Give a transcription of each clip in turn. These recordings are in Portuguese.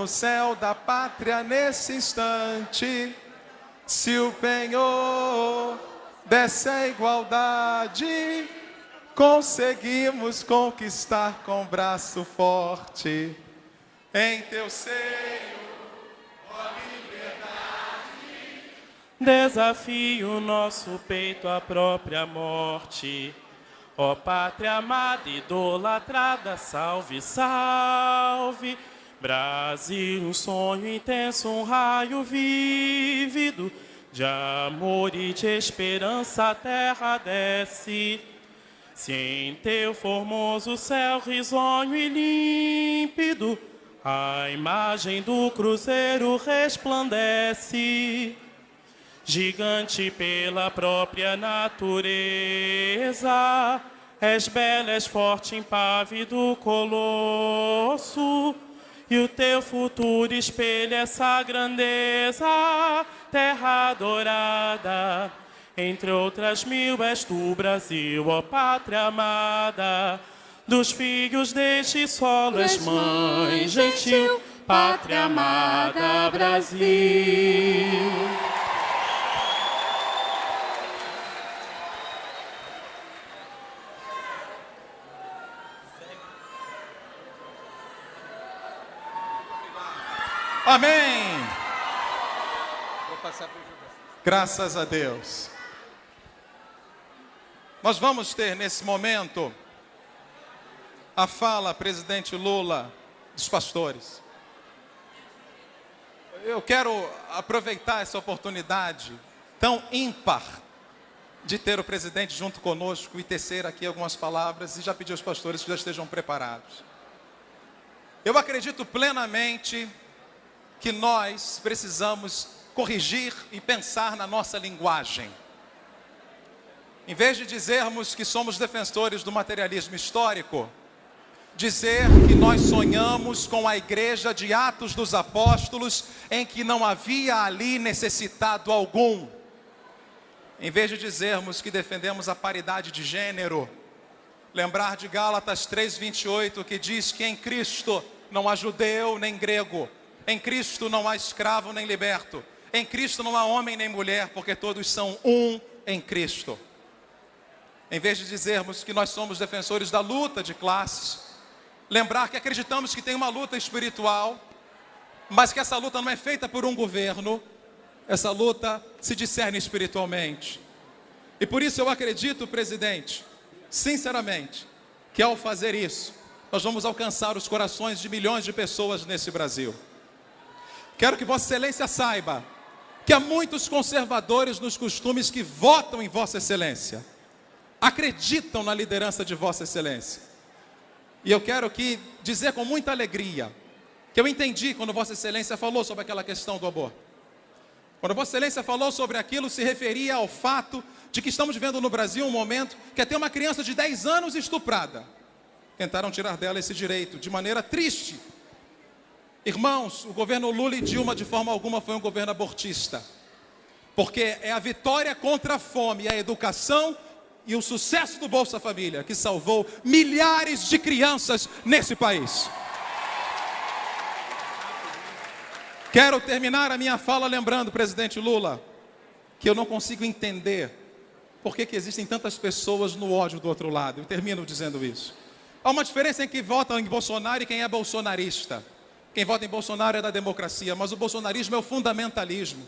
no céu da pátria nesse instante. Se o penhor dessa igualdade, conseguimos conquistar com braço forte. Em teu seio, ó liberdade, desafio nosso peito à própria morte. Ó pátria amada, idolatrada, salve, salve. Brasil, um sonho intenso, um raio vívido, de amor e de esperança a terra desce. Se em teu formoso céu risonho e límpido, a imagem do cruzeiro resplandece. Gigante pela própria natureza, és bela, és forte, impávido colosso, e o teu futuro espelha essa grandeza. Terra adorada, entre outras mil, és tu, Brasil, ó pátria amada. Dos filhos deste solo és mãe gentil, pátria amada, Brasil. amém. Graças a Deus. Nós vamos ter nesse momento a fala, presidente Lula, dos pastores. Eu quero aproveitar essa oportunidade tão ímpar de ter o presidente junto conosco e tecer aqui algumas palavras e já pedir aos pastores que já estejam preparados. Eu acredito plenamente que nós precisamos corrigir e pensar na nossa linguagem. Em vez de dizermos que somos defensores do materialismo histórico, dizer que nós sonhamos com a igreja de Atos dos Apóstolos, em que não havia ali necessitado algum. Em vez de dizermos que defendemos a paridade de gênero, lembrar de Gálatas 3:28, que diz que em Cristo não há judeu nem grego, em Cristo não há escravo nem liberto, em Cristo não há homem nem mulher, porque todos são um em Cristo. Em vez de dizermos que nós somos defensores da luta de classes, lembrar que acreditamos que tem uma luta espiritual, mas que essa luta não é feita por um governo, essa luta se discerne espiritualmente. E por isso eu acredito, presidente, sinceramente, que ao fazer isso, nós vamos alcançar os corações de milhões de pessoas nesse Brasil. Quero que Vossa Excelência saiba que há muitos conservadores nos costumes que votam em Vossa Excelência, acreditam na liderança de Vossa Excelência. E eu quero dizer com muita alegria que eu entendi quando Vossa Excelência falou sobre aquela questão do aborto. Quando Vossa Excelência falou sobre aquilo, se referia ao fato de que estamos vivendo no Brasil um momento que até uma criança de 10 anos estuprada. Tentaram tirar dela esse direito de maneira triste. Irmãos, o governo Lula e Dilma de forma alguma foi um governo abortista, porque é a vitória contra a fome, a educação e o sucesso do Bolsa Família que salvou milhares de crianças nesse país. Quero terminar a minha fala lembrando, presidente Lula, que eu não consigo entender por que existem tantas pessoas no ódio do outro lado. Eu termino dizendo isso. Há uma diferença em quem vota em Bolsonaro e quem é bolsonarista. Quem vota em Bolsonaro é da democracia, mas o bolsonarismo é o fundamentalismo.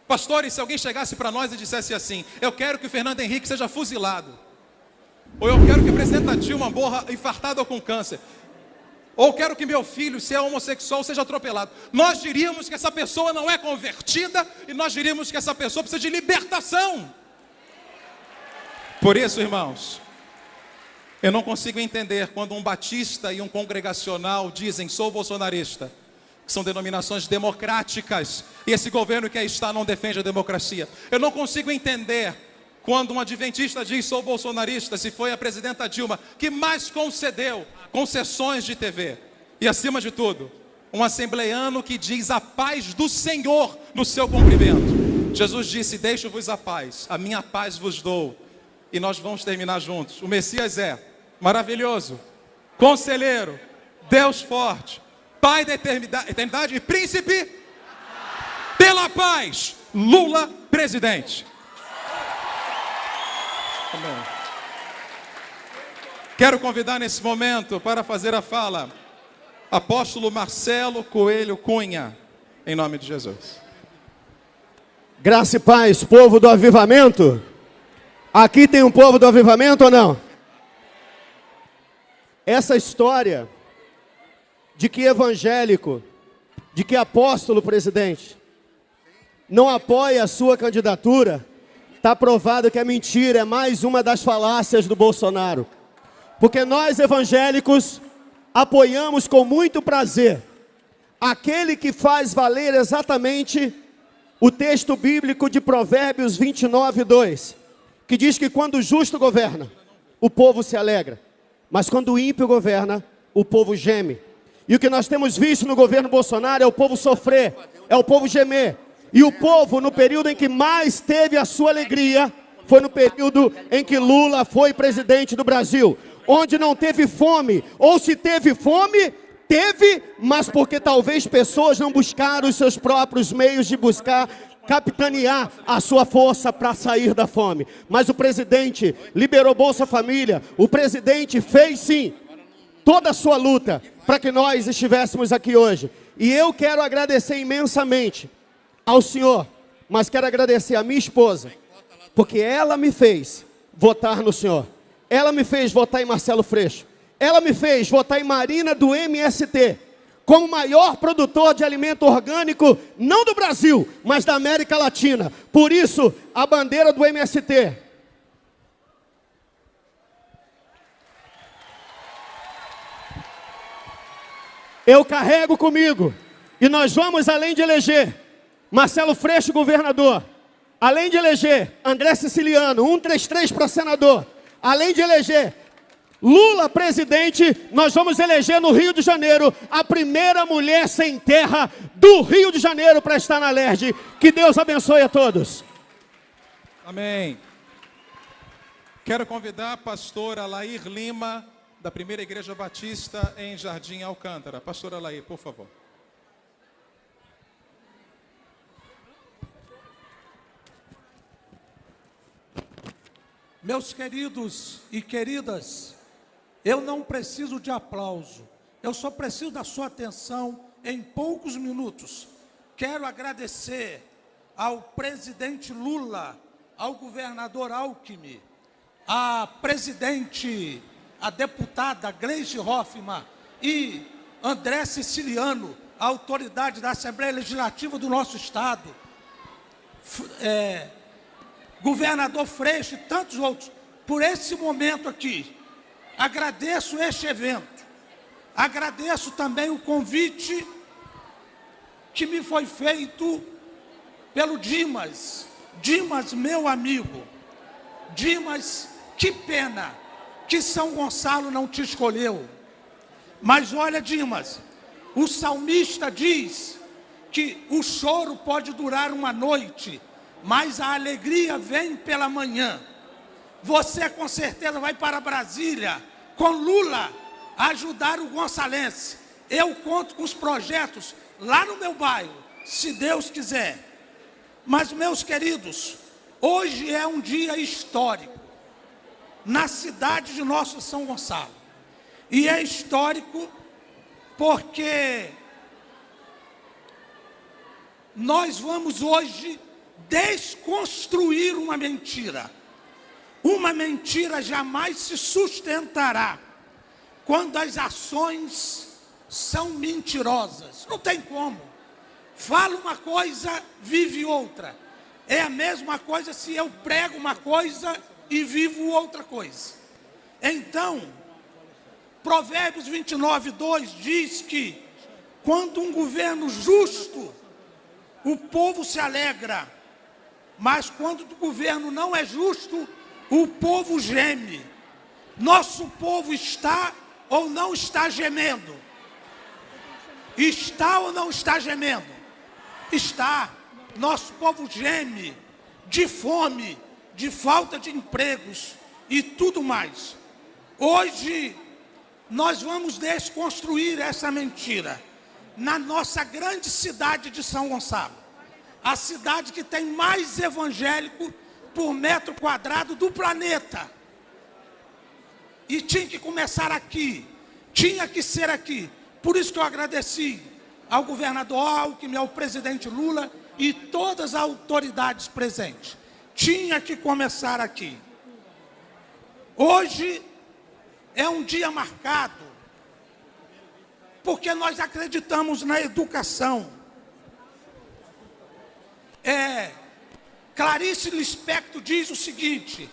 Pastores, se alguém chegasse para nós e dissesse assim: eu quero que o Fernando Henrique seja fuzilado, ou eu quero que a presidenta Dilma morra infartada ou com câncer, ou quero que meu filho, se é homossexual, seja atropelado, nós diríamos que essa pessoa não é convertida e nós diríamos que essa pessoa precisa de libertação. Por isso, irmãos, eu não consigo entender quando um batista e um congregacional dizem: sou bolsonarista, que são denominações democráticas, e esse governo que aí está não defende a democracia. Eu não consigo entender quando um adventista diz: sou bolsonarista, se foi a presidenta Dilma que mais concedeu concessões de TV. E acima de tudo, um assembleiano que diz a paz do Senhor no seu cumprimento. Jesus disse: deixo-vos a paz, a minha paz vos dou. E nós vamos terminar juntos. O Messias é maravilhoso, conselheiro, Deus forte, Pai da eternidade e príncipe pela paz, Lula presidente. Amém. Quero convidar nesse momento para fazer a fala apóstolo Marcelo Coelho Cunha, em nome de Jesus. Graça e paz, povo do avivamento. Aqui tem um povo do avivamento ou não? Essa história de que evangélico, de que apóstolo presidente não apoia a sua candidatura, está provado que é mentira, é mais uma das falácias do Bolsonaro. Porque nós evangélicos apoiamos com muito prazer aquele que faz valer exatamente o texto bíblico de Provérbios 29:2, que diz que quando o justo governa, o povo se alegra, mas quando o ímpio governa, o povo geme. E o que nós temos visto no governo Bolsonaro é o povo sofrer, é o povo gemer. E o povo, no período em que mais teve a sua alegria, foi no período em que Lula foi presidente do Brasil, onde não teve fome, ou se teve fome, teve, mas porque talvez pessoas não buscaram os seus próprios meios de buscar capitanear a sua força para sair da fome. Mas o presidente liberou Bolsa Família, o presidente fez sim toda a sua luta para que nós estivéssemos aqui hoje. E eu quero agradecer imensamente ao senhor, mas quero agradecer a minha esposa, porque ela me fez votar no senhor. Ela me fez votar em Marcelo Freixo. Ela me fez votar em Marina do MST, como maior produtor de alimento orgânico, não do Brasil, mas da América Latina. Por isso, a bandeira do MST. Eu carrego comigo. E nós vamos, além de eleger Marcelo Freixo governador, além de eleger André Siciliano, 133 para senador, além de eleger Lula presidente, nós vamos eleger no Rio de Janeiro a primeira mulher sem terra do Rio de Janeiro para estar na LERJ. Que Deus abençoe a todos. Amém. Quero convidar a pastora Lair Lima, da Primeira Igreja Batista em Jardim Alcântara. Pastora Lair, por favor. Meus queridos e queridas, eu não preciso de aplauso, eu só preciso da sua atenção em poucos minutos. Quero agradecer ao presidente Lula, ao governador Alckmin, à presidente, a deputada Gleisi Hoffmann e André Siciliano, a autoridade da Assembleia Legislativa do nosso estado, governador Freixo e tantos outros, por esse momento aqui. Agradeço este evento, agradeço também o convite que me foi feito pelo Dimas. Dimas, meu amigo. Dimas, que pena que São Gonçalo não te escolheu. Mas olha, Dimas, o salmista diz que o choro pode durar uma noite, mas a alegria vem pela manhã. Você com certeza vai para Brasília com Lula a ajudar o gonçalense. Eu conto com os projetos lá no meu bairro, se Deus quiser. Mas, meus queridos, hoje é um dia histórico na cidade de nosso São Gonçalo. E é histórico porque nós vamos hoje desconstruir uma mentira. Uma mentira jamais se sustentará quando as ações são mentirosas. Não tem como. Fala uma coisa, vive outra. É a mesma coisa se eu prego uma coisa e vivo outra coisa. Então, Provérbios 29:2 diz que quando um governo justo, o povo se alegra, mas quando o governo não é justo, o povo geme. Nosso povo está ou não está gemendo? Está ou não está gemendo? Está. Nosso povo geme de fome, de falta de empregos e tudo mais. Hoje nós vamos desconstruir essa mentira. na nossa grande cidade de São Gonçalo, a cidade que tem mais evangélico por metro quadrado do planeta. E tinha que começar aqui, tinha que ser aqui. Por isso que eu agradeci ao governador Alckmin, ao presidente Lula e todas as autoridades presentes. Tinha que começar aqui. Hoje é um dia marcado, porque nós acreditamos na educação. Clarice Lispector diz o seguinte: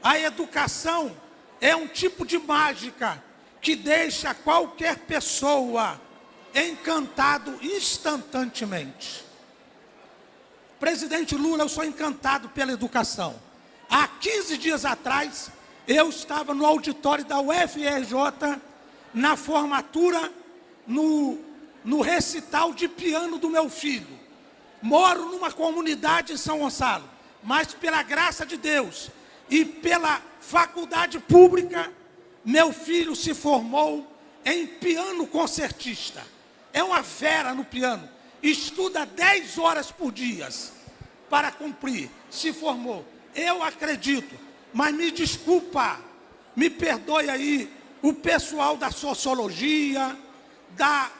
a educação é um tipo de mágica que deixa qualquer pessoa encantado instantaneamente. Presidente Lula, eu sou encantado pela educação. Há 15 dias atrás, eu estava no auditório da UFRJ, na formatura, no recital de piano do meu filho. Moro numa comunidade em São Gonçalo, mas pela graça de Deus e pela faculdade pública, meu filho se formou em piano concertista. É uma fera no piano. Estuda 10 horas por dia para cumprir. Se formou. Eu acredito, mas me desculpa, me perdoe aí o pessoal da sociologia, da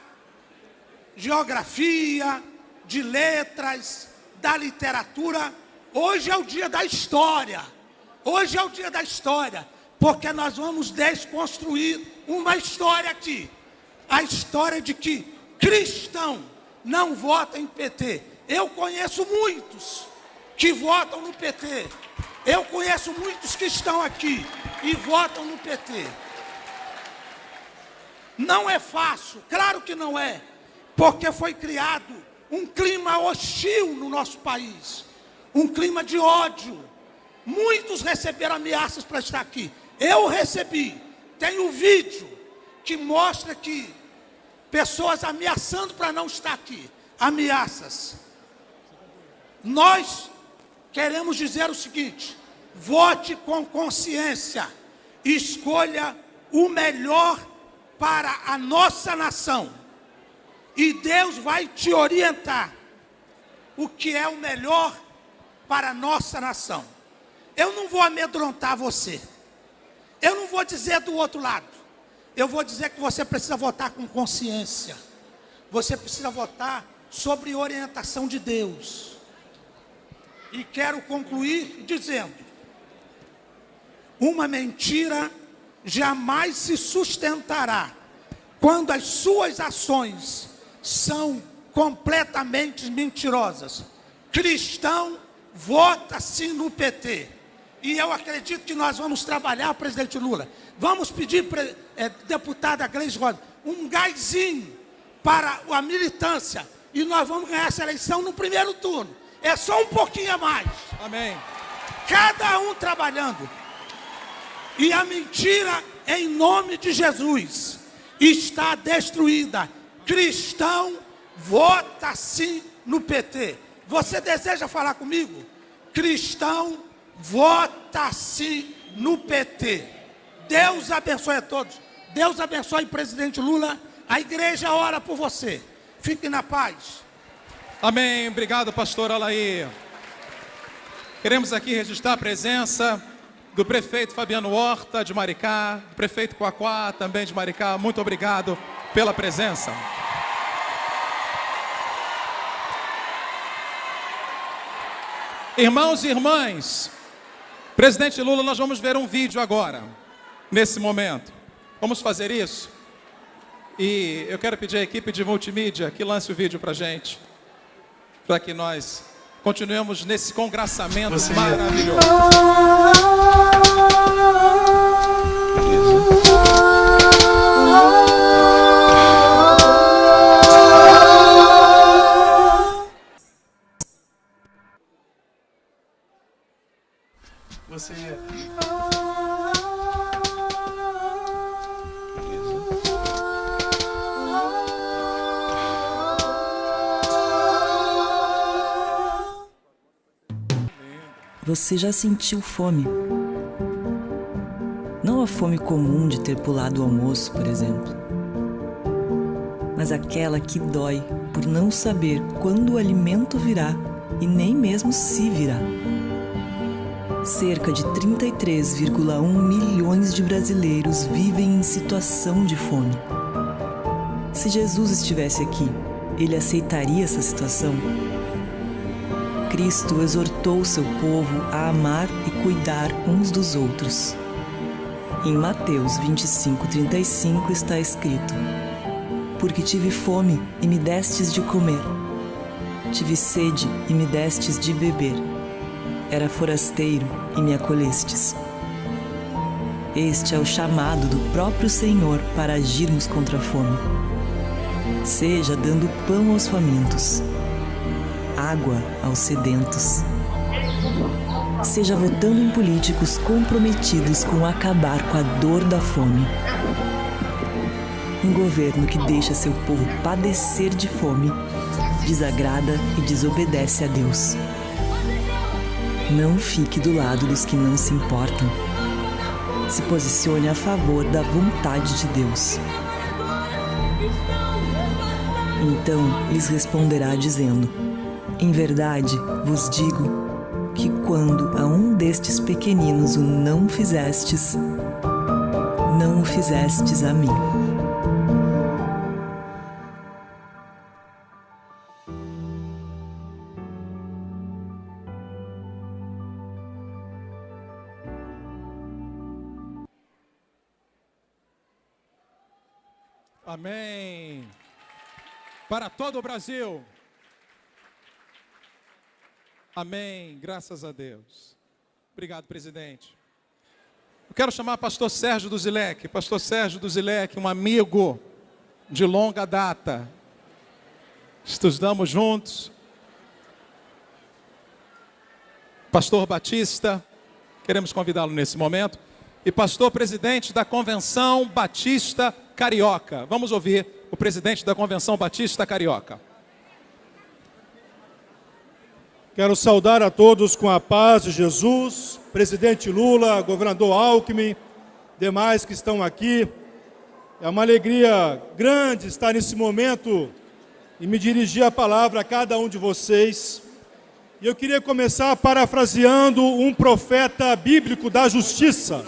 geografia, de letras, da literatura. Hoje é o dia da história. Hoje é o dia da história, porque nós vamos desconstruir uma história aqui. A história de que cristão não vota em PT. Eu conheço muitos que votam no PT. Eu conheço muitos que estão aqui e votam no PT. Não é fácil, claro que não é, porque foi criado um clima hostil no nosso país, um clima de ódio. Muitos receberam ameaças para estar aqui. Eu recebi. Tem um vídeo que mostra que pessoas ameaçando para não estar aqui. Ameaças. Nós queremos dizer o seguinte: vote com consciência. Escolha o melhor para a nossa nação. E Deus vai te orientar o que é o melhor para a nossa nação. Eu não vou amedrontar você. Eu não vou dizer do outro lado. Eu vou dizer que você precisa votar com consciência. Você precisa votar sobre orientação de Deus. E quero concluir dizendo: uma mentira jamais se sustentará quando as suas ações são completamente mentirosas. Cristão vota sim no PT. E eu acredito que nós vamos trabalhar, presidente Lula. Vamos pedir, deputada Gleisi Rosa, um gásinho para a militância. E nós vamos ganhar essa eleição no primeiro turno. É só um pouquinho a mais. Amém. Cada um trabalhando. E a mentira, em nome de Jesus, está destruída. Cristão vota sim no PT. Você deseja falar comigo? Cristão vota sim no PT. Deus abençoe a todos. Deus abençoe o presidente Lula. A igreja ora por você. Fique na paz. Amém. Obrigado, pastor Alaí. Queremos aqui registrar a presença do prefeito Fabiano Horta, de Maricá, do prefeito Quaquá, também de Maricá. Muito obrigado pela presença. Irmãos e irmãs, presidente Lula, nós vamos ver um vídeo agora, nesse momento. Vamos fazer isso? E eu quero pedir à equipe de multimídia que lance o vídeo para a gente, para que nós continuemos nesse congraçamento maravilhoso. Você... Você já sentiu fome? Não a fome comum de ter pulado o almoço, por exemplo. mas aquela que dói por não saber quando o alimento virá e nem mesmo se virá. Cerca de 33,1 milhões de brasileiros vivem em situação de fome. Se Jesus estivesse aqui, ele aceitaria essa situação? Cristo exortou seu povo a amar e cuidar uns dos outros. Em Mateus 25:35 está escrito: Porque tive fome e me destes de comer, tive sede e me destes de beber, era forasteiro e me acolhestes. Este é o chamado do próprio Senhor para agirmos contra a fome. Seja dando pão aos famintos, água aos sedentos. Seja votando em políticos comprometidos com acabar com a dor da fome. Um governo que deixa seu povo padecer de fome, desagrada e desobedece a Deus. Não fique do lado dos que não se importam. Se posicione a favor da vontade de Deus. Então lhes responderá dizendo: Em verdade vos digo que quando a um destes pequeninos o não fizestes, não o fizestes a mim. Amém. Para todo o Brasil. Amém. Graças a Deus. Obrigado, presidente. Eu quero chamar pastor Sérgio Duzilek. Pastor Sérgio Duzilek, um amigo de longa data. Estudamos juntos. Pastor Batista, queremos convidá-lo nesse momento. E pastor presidente da Convenção Batista Carioca. Vamos ouvir o presidente da Convenção Batista Carioca. Quero saudar a todos com a paz de Jesus, presidente Lula, governador Alckmin, demais que estão aqui. É uma alegria grande estar nesse momento e me dirigir a palavra a cada um de vocês. E eu queria começar parafraseando um profeta bíblico da justiça,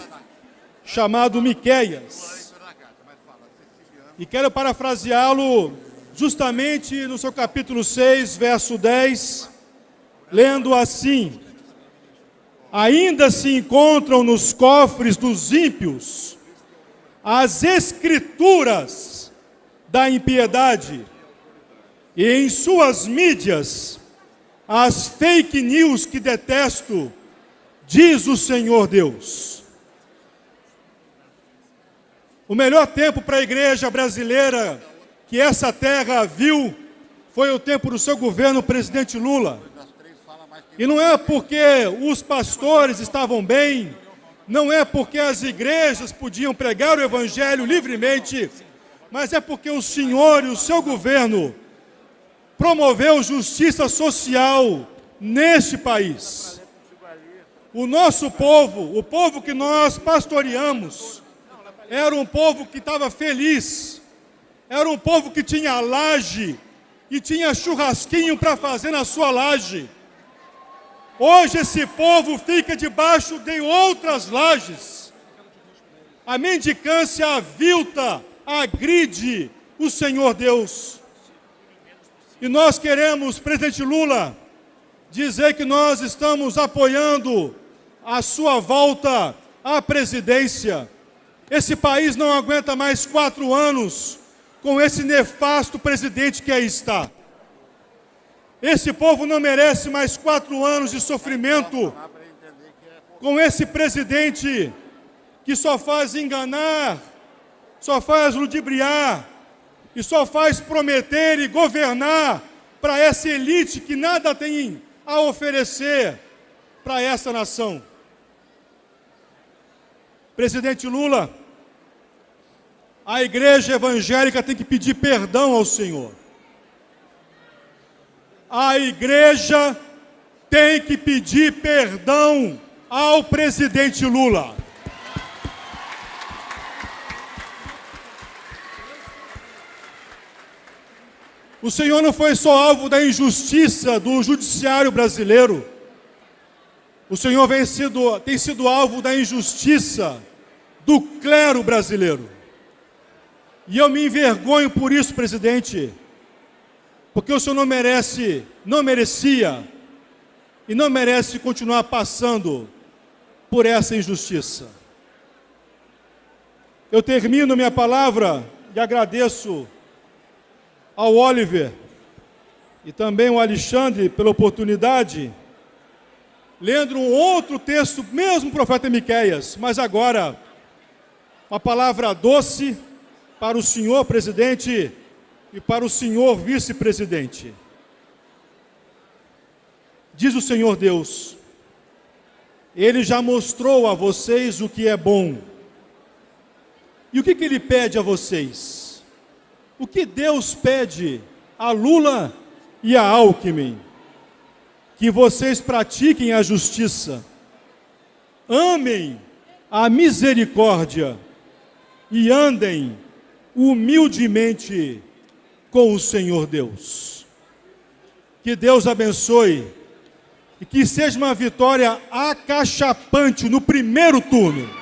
chamado Miqueias. E quero parafraseá-lo justamente no seu capítulo 6, verso 10, lendo assim: Ainda se encontram nos cofres dos ímpios as escrituras da impiedade, e em suas mídias as fake news que detesto, diz o Senhor Deus. O melhor tempo para a igreja brasileira que essa terra viu foi o tempo do seu governo, presidente Lula. E não é porque os pastores estavam bem, não é porque as igrejas podiam pregar o evangelho livremente, mas é porque o senhor e o seu governo promoveu justiça social neste país. O nosso povo, o povo que nós pastoreamos, era um povo que estava feliz, era um povo que tinha laje e tinha churrasquinho para fazer na sua laje. Hoje esse povo fica debaixo de outras lajes. A mendicância avilta, agride o Senhor Deus. E nós queremos, presidente Lula, dizer que nós estamos apoiando a sua volta à presidência. Esse país não aguenta mais 4 anos com esse nefasto presidente que aí está. Esse povo não merece mais 4 anos de sofrimento com esse presidente que só faz enganar, só faz ludibriar e só faz prometer e governar para essa elite que nada tem a oferecer para essa nação. Presidente Lula, a igreja evangélica tem que pedir perdão ao Senhor. A igreja tem que pedir perdão ao presidente Lula. O senhor não foi só alvo da injustiça do judiciário brasileiro. O senhor tem sido alvo da injustiça do clero brasileiro. E eu me envergonho por isso, presidente, porque o senhor não merecia e não merece continuar passando por essa injustiça. Eu termino minha palavra e agradeço ao Oliver e também ao Alexandre pela oportunidade, lendo um outro texto, mesmo do profeta Miqueias, mas agora uma palavra doce para o senhor presidente e para o senhor vice-presidente. Diz o Senhor Deus: Ele já mostrou a vocês o que é bom. E o que Ele pede a vocês? O que Deus pede a Lula e a Alckmin? Que vocês pratiquem a justiça, amem a misericórdia e andem humildemente com o Senhor Deus. Que Deus abençoe e que seja uma vitória acachapante no primeiro turno.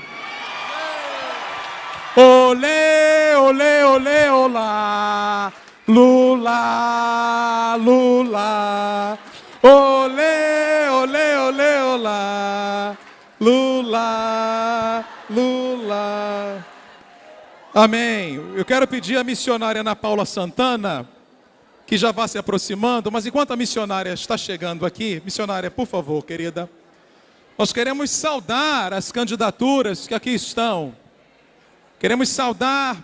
Olê, olê, olê, olá, Lula, Lula. Olê, olê, olê, olá, Lula, Lula. Amém. Eu quero pedir à missionária Ana Paula Santana que já vá se aproximando, mas enquanto a missionária está chegando aqui, missionária, por favor, querida, nós queremos saudar as candidaturas que aqui estão. Queremos saudar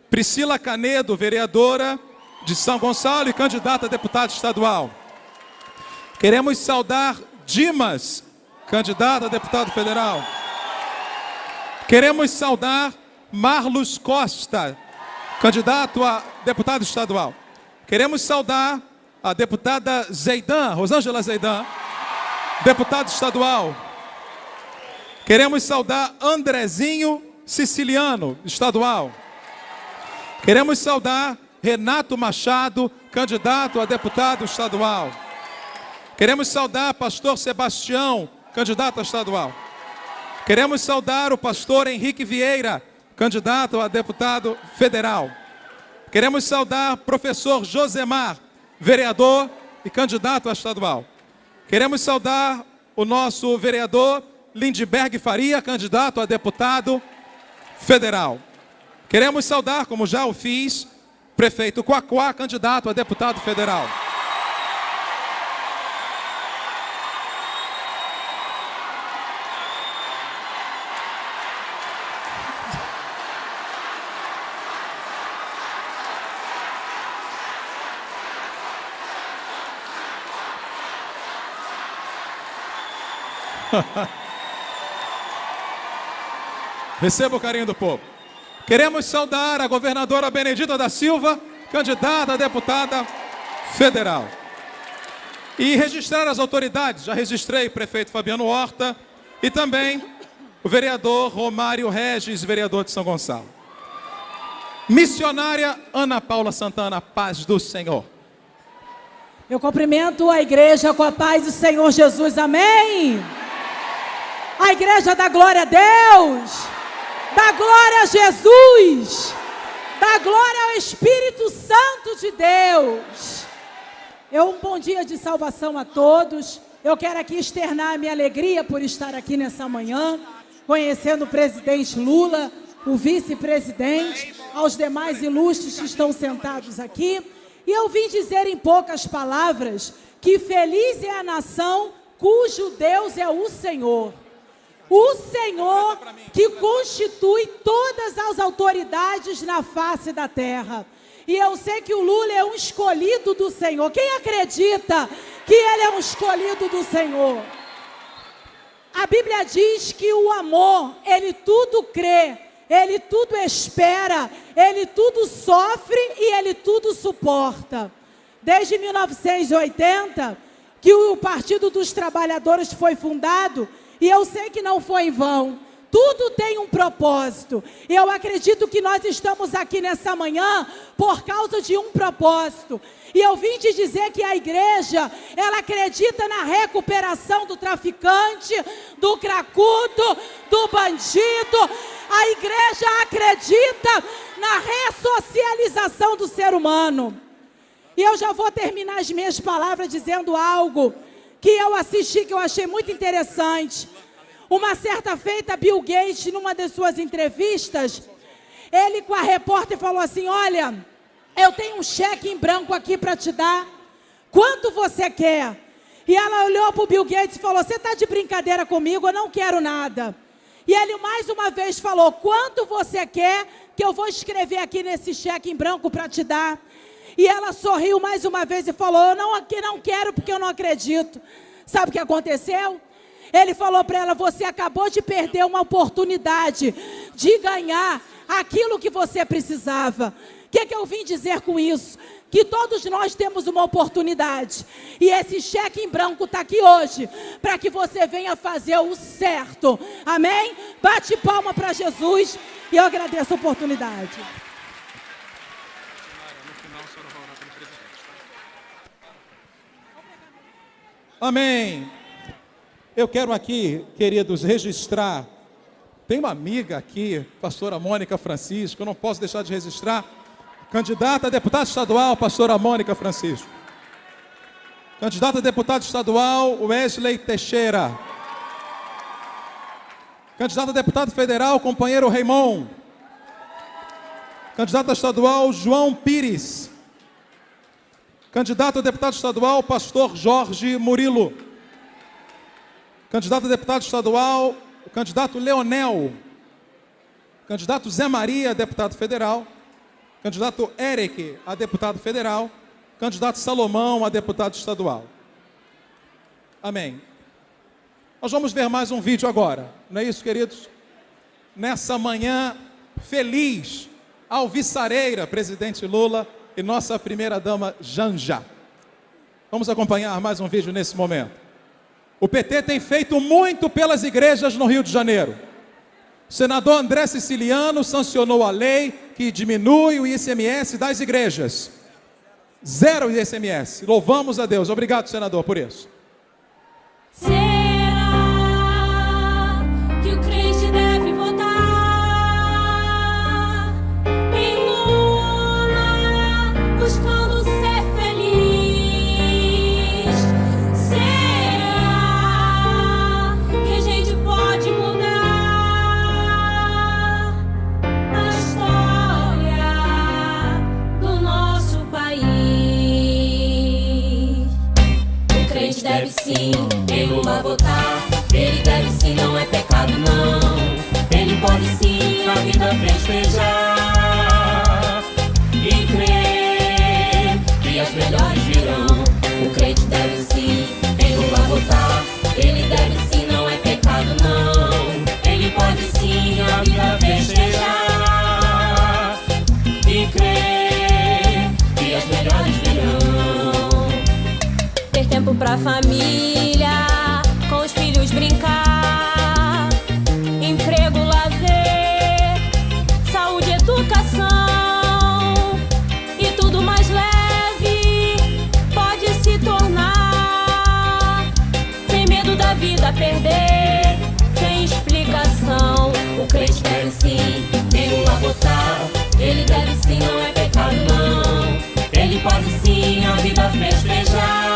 Priscila Canedo, vereadora de São Gonçalo e candidata a deputada estadual. Queremos saudar Dimas, candidato a deputado federal. Queremos saudar Marlos Costa, candidato a deputado estadual. Queremos saudar a deputada Zeidan, Rosângela Zeidan, deputado estadual. Queremos saudar Andrezinho Siciliano, estadual. Queremos saudar Renato Machado, candidato a deputado estadual. Queremos saudar pastor Sebastião, candidato a estadual. Queremos saudar o pastor Henrique Vieira, candidato a deputado federal. Queremos saudar professor Josemar, vereador e candidato a estadual. Queremos saudar o nosso vereador Lindbergh Faria, candidato a deputado federal. Queremos saudar, como já o fiz, prefeito Quaquá, candidato a deputado federal. Receba o carinho do povo. Queremos saudar a governadora Benedita da Silva, candidata a deputada federal. E registrar as autoridades. Já registrei o prefeito Fabiano Horta e também o vereador Romário Regis, vereador de São Gonçalo. Missionária Ana Paula Santana, paz do Senhor. Eu cumprimento a igreja com a paz do Senhor Jesus, amém? A igreja dá glória a Deus, dá glória a Jesus, dá glória ao Espírito Santo de Deus. Um bom dia de salvação a todos. Eu quero aqui externar a minha alegria por estar aqui nessa manhã, conhecendo o presidente Lula, o vice-presidente, aos demais ilustres que estão sentados aqui. E eu vim dizer em poucas palavras que feliz é a nação cujo Deus é o Senhor. O Senhor que constitui todas as autoridades na face da terra. E eu sei que o Lula é um escolhido do Senhor. Quem acredita que ele é um escolhido do Senhor? A Bíblia diz que o amor, ele tudo crê, ele tudo espera, ele tudo sofre e ele tudo suporta. Desde 1980, que o Partido dos Trabalhadores foi fundado, e eu sei que não foi em vão. Tudo tem um propósito. Eu acredito que nós estamos aqui nessa manhã por causa de um propósito. E eu vim te dizer que a igreja, ela acredita na recuperação do traficante, do cracudo, do bandido. A igreja acredita na ressocialização do ser humano. E eu já vou terminar as minhas palavras dizendo algo que eu assisti, que eu achei muito interessante. Uma certa feita, Bill Gates, numa das suas entrevistas, ele com a repórter falou assim: olha, eu tenho um cheque em branco aqui para te dar, quanto você quer? E ela olhou para o Bill Gates e falou: você está de brincadeira comigo, eu não quero nada. E ele mais uma vez falou: quanto você quer que eu vou escrever aqui nesse cheque em branco para te dar? E ela sorriu mais uma vez e falou: eu não quero porque eu não acredito. Sabe o que aconteceu? Ele falou para ela: você acabou de perder uma oportunidade de ganhar aquilo que você precisava. O que eu vim dizer com isso? Que todos nós temos uma oportunidade. E esse cheque em branco está aqui hoje, para que você venha fazer o certo. Amém? Bate palma para Jesus e eu agradeço a oportunidade. Amém. Eu quero aqui, queridos, registrar. Tem uma amiga aqui, pastora Mônica Francisco, eu não posso deixar de registrar. Candidata a deputada estadual, pastora Mônica Francisco. Candidata a deputado estadual, Wesley Teixeira. Candidato a deputado federal, companheiro Raimon. Candidato a estadual, João Pires. Candidato a deputado estadual, pastor Jorge Murilo. Candidato a deputado estadual, o candidato Leonel. Candidato Zé Maria, deputado federal. Candidato Eric, a deputado federal. Candidato Salomão, a deputado estadual. Amém. Nós vamos ver mais um vídeo agora, não é isso, queridos? Nessa manhã feliz, alvissareira, presidente Lula e nossa primeira-dama Janja. Vamos acompanhar mais um vídeo nesse momento. O PT tem feito muito pelas igrejas no Rio de Janeiro. O senador André Siciliano sancionou a lei que diminui o ICMS das igrejas. 0 ICMS. Louvamos a Deus. Obrigado, senador, por isso. Será que o crente deve votar em Lula, buscando ser feliz? Será que a gente pode mudar a história do nosso país? O crente deve sim em Lula votar, ele deve sim, não é pecado não. Ele pode sim a vida festejar e crer que as melhores virão. O crente deve sim em Lula votar, ele deve sim, não é pecado não. Ele pode sim a vida festejar e crer que as melhores virão. Ter tempo pra família, com os filhos brincar, emprego, lazer, saúde, educação e tudo mais leve pode se tornar, sem medo da vida perder, sem explicação. O crente deve sim em Lula votar, ele deve sim, não é pecado não. Ele pode sim a vida festejar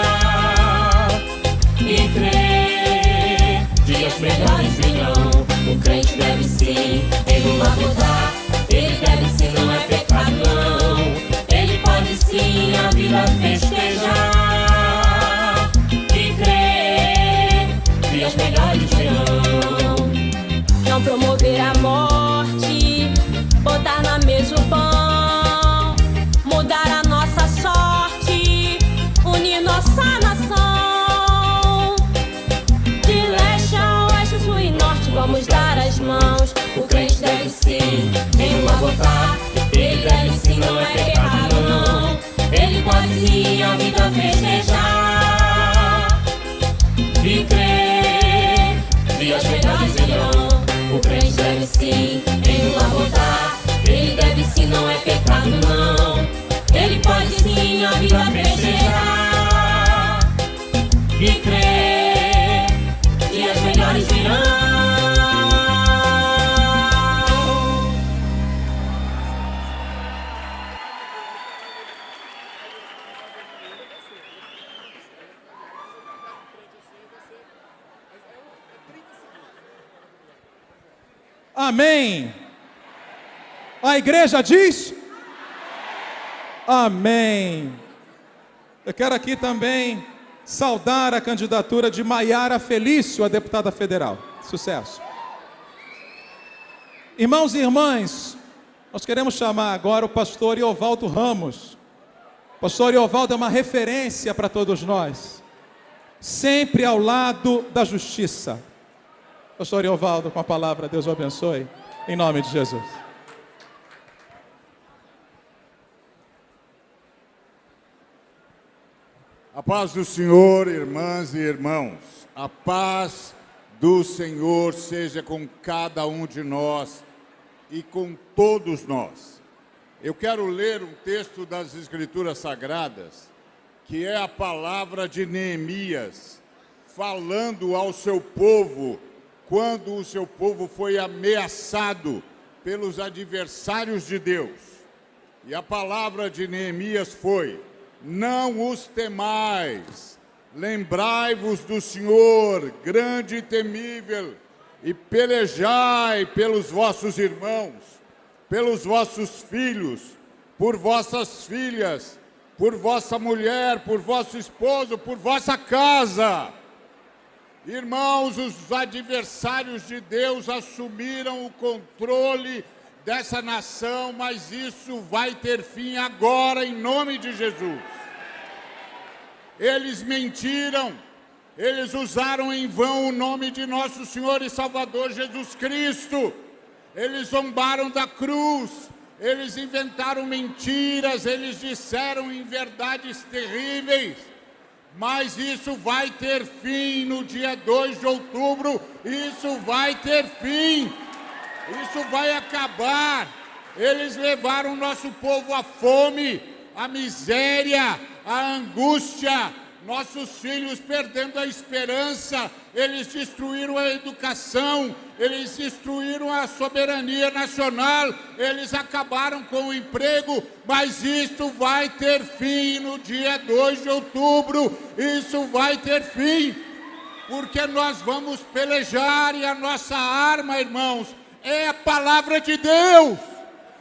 e crer que as melhores virão. O crente deve sim em Lula votar, ele deve sim, não é pecado não. Ele pode sim a vida festejar e crer que as melhores virão. Não promover a morte, botar na mesa o pão, mudar a nossa sorte, unir nossa nação. De leste a oeste, sul e norte, vamos dar as mãos. O crente deve sim em Lula votar, ele deve sim, não é pecado não. Ele pode sim a vida festejar e crer que as melhores virão. O crente e crê, dias melhores virão. Amém. A igreja diz? Amém. Eu quero aqui também saudar a candidatura de Maiara Felício, a deputada federal. Sucesso. Irmãos e irmãs, nós queremos chamar agora o pastor Iovaldo Ramos. O pastor Iovaldo é uma referência para todos nós, sempre ao lado da justiça. Pastor Iovaldo, com a palavra, Deus o abençoe, em nome de Jesus. A paz do Senhor, irmãs e irmãos, a paz do Senhor seja com cada um de nós e com todos nós. Eu quero ler um texto das Escrituras Sagradas, que é a palavra de Neemias, falando ao seu povo, quando o seu povo foi ameaçado pelos adversários de Deus. E a palavra de Neemias foi: não os temais, lembrai-vos do Senhor, grande e temível, e pelejai pelos vossos irmãos, pelos vossos filhos, por vossas filhas, por vossa mulher, por vosso esposo, por vossa casa. Irmãos, os adversários de Deus assumiram o controle dessa nação, mas isso vai ter fim agora, em nome de Jesus. Eles mentiram, eles usaram em vão o nome de nosso Senhor e Salvador Jesus Cristo, eles zombaram da cruz, eles inventaram mentiras, eles disseram inverdades terríveis, mas isso vai ter fim no dia 2 de outubro, isso vai ter fim. Isso vai acabar. Eles levaram o nosso povo à fome, à miséria, à angústia, nossos filhos perdendo a esperança, eles destruíram a educação, eles destruíram a soberania nacional, eles acabaram com o emprego, mas isto vai ter fim no dia 2 de outubro, isso vai ter fim, porque nós vamos pelejar e a nossa arma, irmãos, é a palavra de Deus,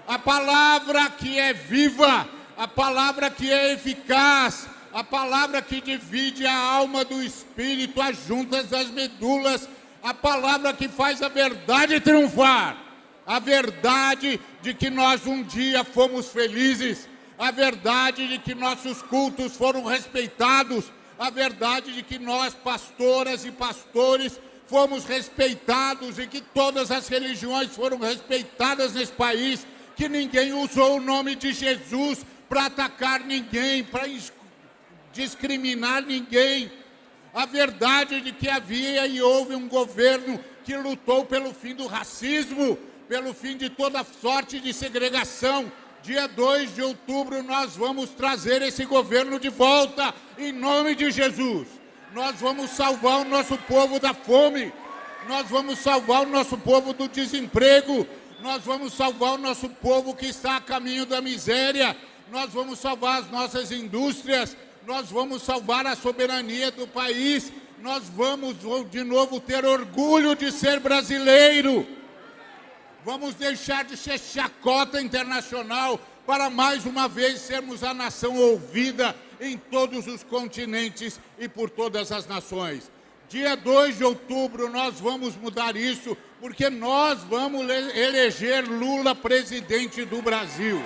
a palavra que é viva, a palavra que é eficaz, a palavra que divide a alma do espírito, as juntas das medulas, a palavra que faz a verdade triunfar, a verdade de que nós um dia fomos felizes, a verdade de que nossos cultos foram respeitados, a verdade de que nós, pastoras e pastores, fomos respeitados e que todas as religiões foram respeitadas nesse país, que ninguém usou o nome de Jesus para atacar ninguém, para discriminar ninguém. A verdade de que havia e houve um governo que lutou pelo fim do racismo, pelo fim de toda sorte de segregação. Dia 2 de outubro nós vamos trazer esse governo de volta, em nome de Jesus. Nós vamos salvar o nosso povo da fome, nós vamos salvar o nosso povo do desemprego, nós vamos salvar o nosso povo que está a caminho da miséria, nós vamos salvar as nossas indústrias, nós vamos salvar a soberania do país, nós vamos de novo ter orgulho de ser brasileiro. Vamos deixar de ser chacota internacional para mais uma vez sermos a nação ouvida em todos os continentes e por todas as nações. Dia 2 de outubro nós vamos mudar isso, porque nós vamos eleger Lula presidente do Brasil.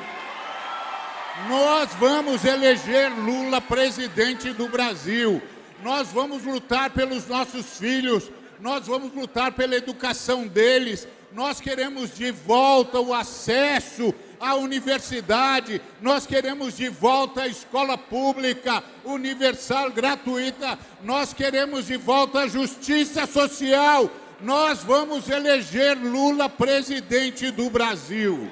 Nós vamos eleger Lula presidente do Brasil. Nós vamos lutar pelos nossos filhos, nós vamos lutar pela educação deles. Nós queremos de volta o acesso à universidade, nós queremos de volta a escola pública, universal, gratuita, nós queremos de volta a justiça social. Nós vamos eleger Lula presidente do Brasil.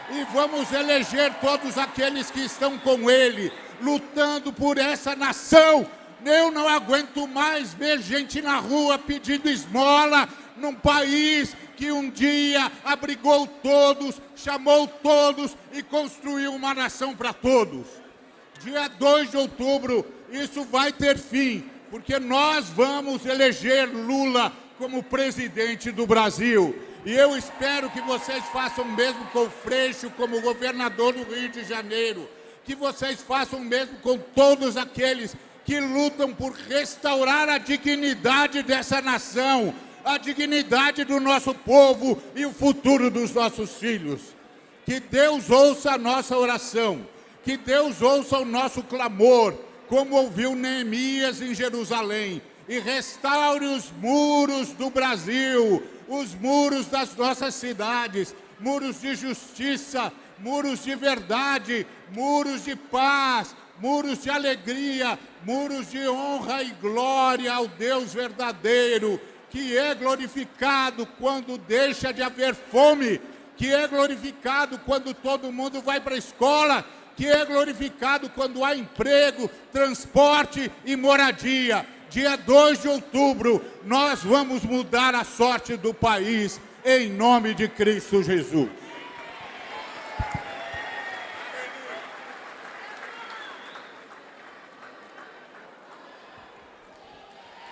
E vamos eleger todos aqueles que estão com ele, lutando por essa nação, Eu não aguento mais ver gente na rua pedindo esmola num país que um dia abrigou todos, chamou todos e construiu uma nação para todos. Dia 2 de outubro, isso vai ter fim, porque nós vamos eleger Lula como presidente do Brasil. E eu espero que vocês façam o mesmo com o Freixo como governador do Rio de Janeiro, que vocês façam o mesmo com todos aqueles que lutam por restaurar a dignidade dessa nação, a dignidade do nosso povo e o futuro dos nossos filhos. Que Deus ouça a nossa oração, que Deus ouça o nosso clamor, como ouviu Neemias em Jerusalém, e restaure os muros do Brasil, os muros das nossas cidades, muros de justiça, muros de verdade, muros de paz, muros de alegria, muros de honra e glória ao Deus verdadeiro, que é glorificado quando deixa de haver fome, que é glorificado quando todo mundo vai para a escola, que é glorificado quando há emprego, transporte e moradia. Dia 2 de outubro, nós vamos mudar a sorte do país, em nome de Cristo Jesus.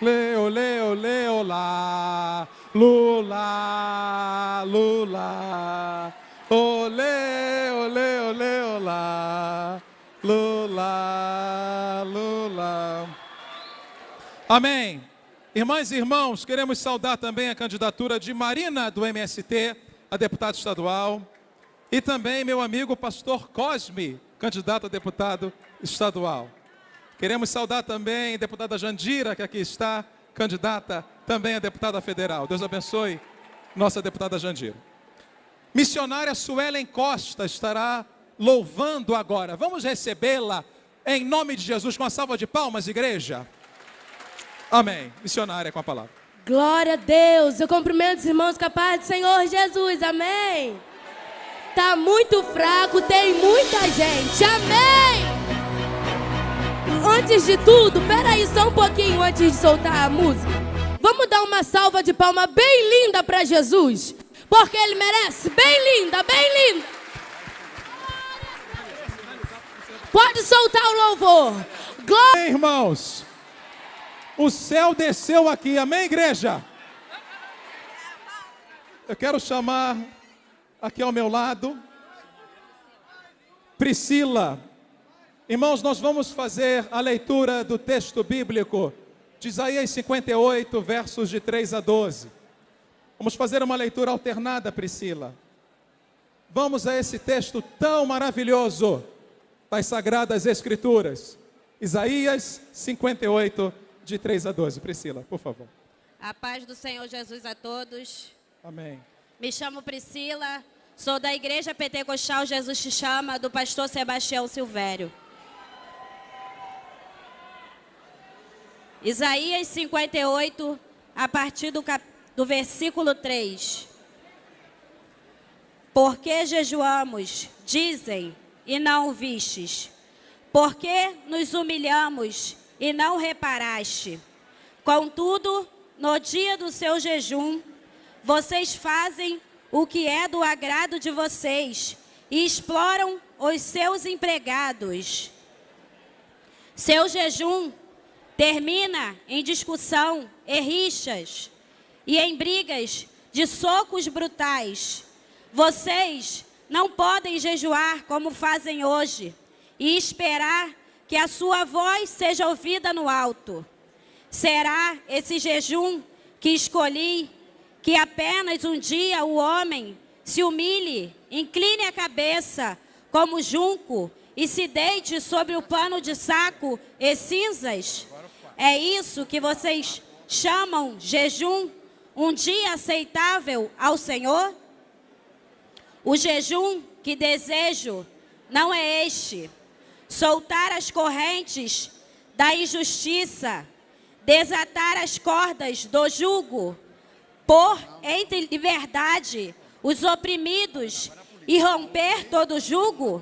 Leo, leo, leo, lá, Lula, Lula. Olê, olê, olê, olá, Lula, Lula. Amém. Irmãs e irmãos, queremos saudar também a candidatura de Marina, do MST, a deputada estadual, e também meu amigo pastor Cosme, candidato a deputado estadual. Queremos saudar também a deputada Jandira, que aqui está, candidata também a deputada federal. Deus abençoe nossa deputada Jandira. Missionária Suelen Costa estará louvando agora. Vamos recebê-la em nome de Jesus com a salva de palmas, igreja. Amém. Missionária com a palavra. Glória a Deus. Eu cumprimento os irmãos com a paz do Senhor Jesus. Amém. Tá muito fraco, tem muita gente. Amém. Antes de tudo, peraí só um pouquinho antes de soltar a música. Vamos dar uma salva de palmas bem linda para Jesus. Porque Ele merece. Bem linda, bem linda. Pode soltar o louvor. Glória, irmãos. O céu desceu aqui, amém, igreja? Eu quero chamar aqui ao meu lado Priscila. Irmãos, nós vamos fazer a leitura do texto bíblico de Isaías 58, versos de 3 a 12. Vamos fazer uma leitura alternada, Priscila. Vamos a esse texto tão maravilhoso das Sagradas Escrituras. Isaías 58, de 3 a 12. Priscila, por favor. A paz do Senhor Jesus a todos. Amém. Me chamo Priscila, sou da Igreja Pentecostal Jesus Te Chama, do pastor Sebastião Silvério. Isaías 58, a partir do versículo 3. Por que jejuamos, dizem, e não vistes? Por que nos humilhamos e não reparaste? Contudo, no dia do seu jejum, vocês fazem o que é do agrado de vocês e exploram os seus empregados. Seu jejum termina em discussão e rixas e em brigas de socos brutais. Vocês não podem jejuar como fazem hoje e esperar que a sua voz seja ouvida no alto. Será esse jejum que escolhi, que apenas um dia o homem se humilhe, incline a cabeça como junco e se deite sobre o pano de saco e cinzas? É isso que vocês chamam jejum, um dia aceitável ao Senhor? O jejum que desejo não é este: soltar as correntes da injustiça, desatar as cordas do jugo, pôr em liberdade os oprimidos e romper todo jugo.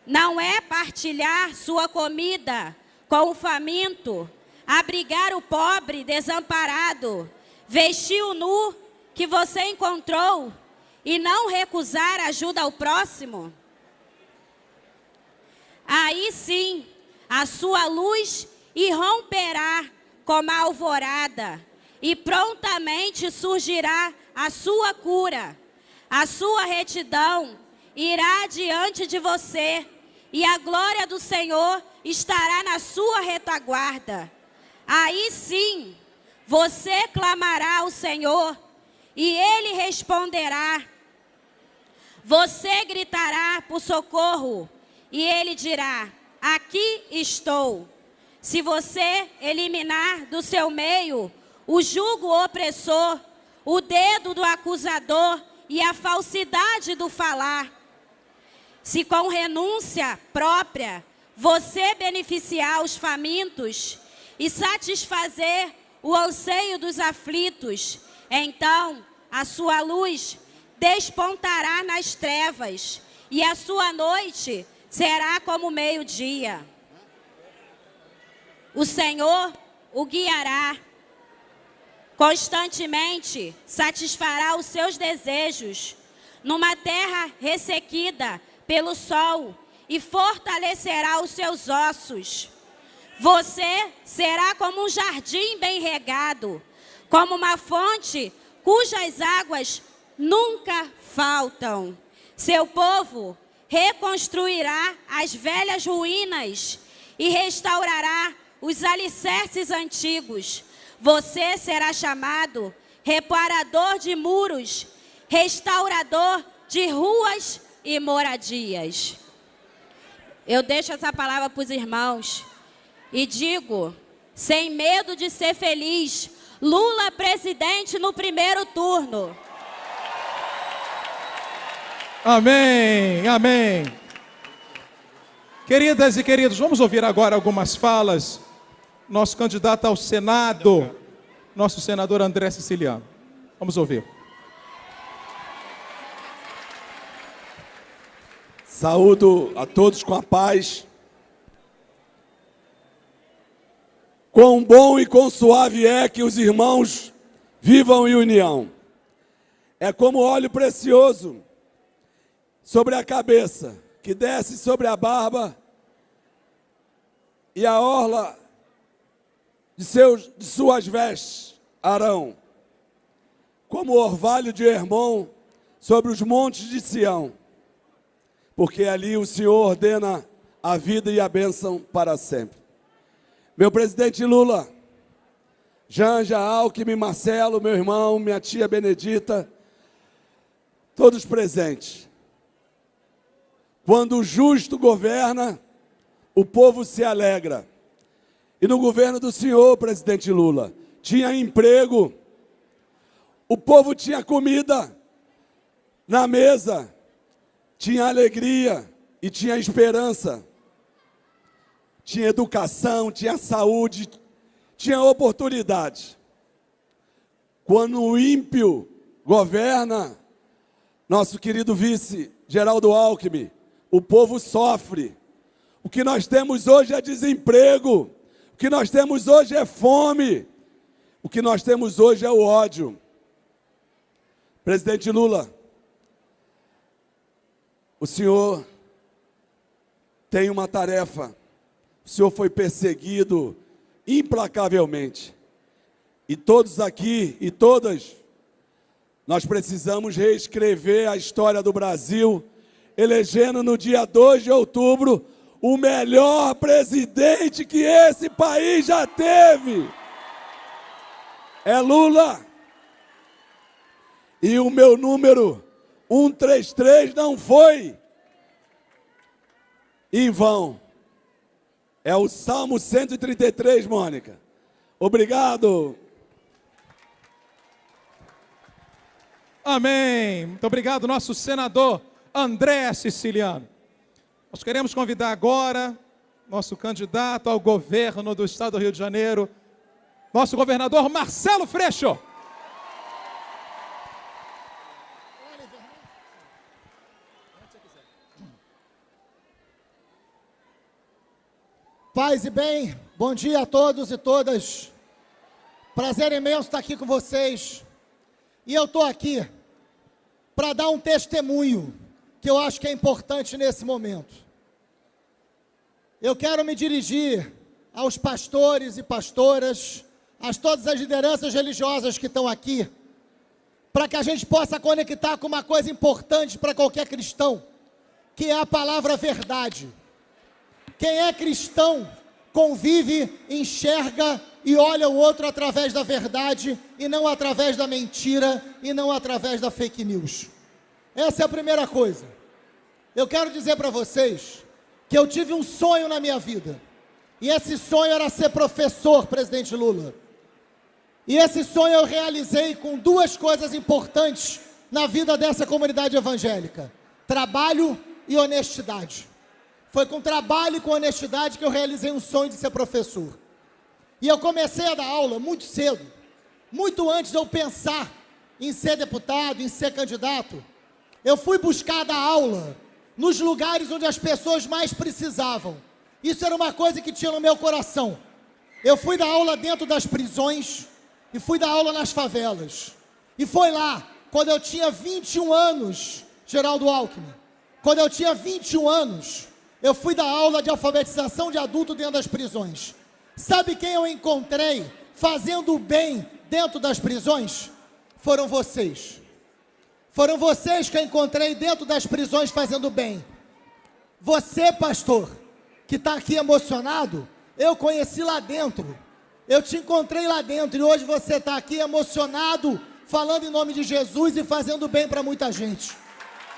Não é partilhar sua comida com o faminto, abrigar o pobre desamparado, vestir o nu que você encontrou e não recusar ajuda ao próximo? Aí sim, a sua luz irromperá como a alvorada e prontamente surgirá a sua cura. A sua retidão irá diante de você e a glória do Senhor estará na sua retaguarda. Aí sim, você clamará ao Senhor e Ele responderá. Você gritará por socorro e Ele dirá: aqui estou. Se você eliminar do seu meio o jugo opressor, o dedo do acusador e a falsidade do falar, se com renúncia própria você beneficiar os famintos e satisfazer o anseio dos aflitos, então a sua luz despontará nas trevas e a sua noite será como meio-dia. O Senhor o guiará, constantemente satisfará os seus desejos numa terra ressequida pelo sol e fortalecerá os seus ossos. Você será como um jardim bem regado, como uma fonte cujas águas nunca faltam. Seu povo reconstruirá as velhas ruínas e restaurará os alicerces antigos. Você será chamado reparador de muros, restaurador de ruas e moradias. Eu deixo essa palavra para os irmãos e digo, sem medo de ser feliz, Lula presidente no primeiro turno. Amém, amém. Queridas e queridos, vamos ouvir agora algumas falas. Nosso candidato ao Senado, nosso senador André Siciliano. Vamos ouvir. Saúdo a todos com a paz. Quão bom e quão suave é que os irmãos vivam em união. É como óleo precioso sobre a cabeça, que desce sobre a barba e a orla de suas vestes, Arão, como o orvalho de Hermon sobre os montes de Sião, porque ali o Senhor ordena a vida e a bênção para sempre. Meu presidente Lula, Janja, Alckmin, Marcelo, meu irmão, minha tia Benedita, todos presentes. Quando o justo governa, o povo se alegra. E no governo do senhor, presidente Lula, tinha emprego, o povo tinha comida na mesa, tinha alegria e tinha esperança. Tinha educação, tinha saúde, tinha oportunidade. Quando o ímpio governa, nosso querido vice, Geraldo Alckmin, o povo sofre. O que nós temos hoje é desemprego. O que nós temos hoje é fome. O que nós temos hoje é o ódio. Presidente Lula, o senhor tem uma tarefa. O senhor foi perseguido implacavelmente. E todos aqui e todas, nós precisamos reescrever a história do Brasil, elegendo no dia 2 de outubro o melhor presidente que esse país já teve. É Lula. E o meu número 133 não foi em vão. É o Salmo 133, Mônica. Obrigado. Amém. Muito obrigado, nosso senador André Siciliano. Nós queremos convidar agora nosso candidato ao governo do estado do Rio de Janeiro, nosso governador Marcelo Freixo. Pai Paz e bem, bom dia a todos e todas. Prazer imenso estar aqui com vocês. E eu estou aqui para dar um testemunho que eu acho que é importante nesse momento. Eu quero me dirigir aos pastores e pastoras, a todas as lideranças religiosas que estão aqui, para que a gente possa conectar com uma coisa importante para qualquer cristão, que é a palavra verdade. Quem é cristão convive, enxerga e olha o outro através da verdade e não através da mentira e não através da fake news. Essa é a primeira coisa. Eu quero dizer para vocês que eu tive um sonho na minha vida. E esse sonho era ser professor, presidente Lula. E esse sonho eu realizei com duas coisas importantes na vida dessa comunidade evangélica: trabalho e honestidade. Foi com trabalho e com honestidade que eu realizei um sonho de ser professor. E eu comecei a dar aula muito cedo, muito antes de eu pensar em ser deputado, em ser candidato. Eu fui buscar dar aula nos lugares onde as pessoas mais precisavam. Isso era uma coisa que tinha no meu coração. Eu fui dar aula dentro das prisões e fui dar aula nas favelas. E foi lá, quando eu tinha 21 anos, Geraldo Alckmin, quando eu tinha 21 anos, eu fui dar aula de alfabetização de adulto dentro das prisões. Sabe quem eu encontrei fazendo o bem dentro das prisões? Foram vocês. Foram vocês que eu encontrei dentro das prisões fazendo o bem. Você, pastor, que está aqui emocionado, eu conheci lá dentro. Eu te encontrei lá dentro e hoje você está aqui emocionado, falando em nome de Jesus e fazendo bem para muita gente.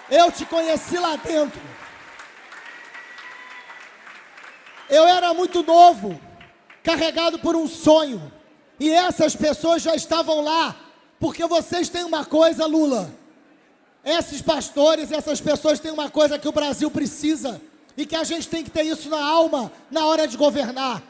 Eu te conheci lá dentro. Eu era muito novo, carregado por um sonho, e essas pessoas já estavam lá, porque vocês têm uma coisa, Lula, esses pastores, essas pessoas têm uma coisa que o Brasil precisa, e que a gente tem que ter isso na alma, na hora de governar.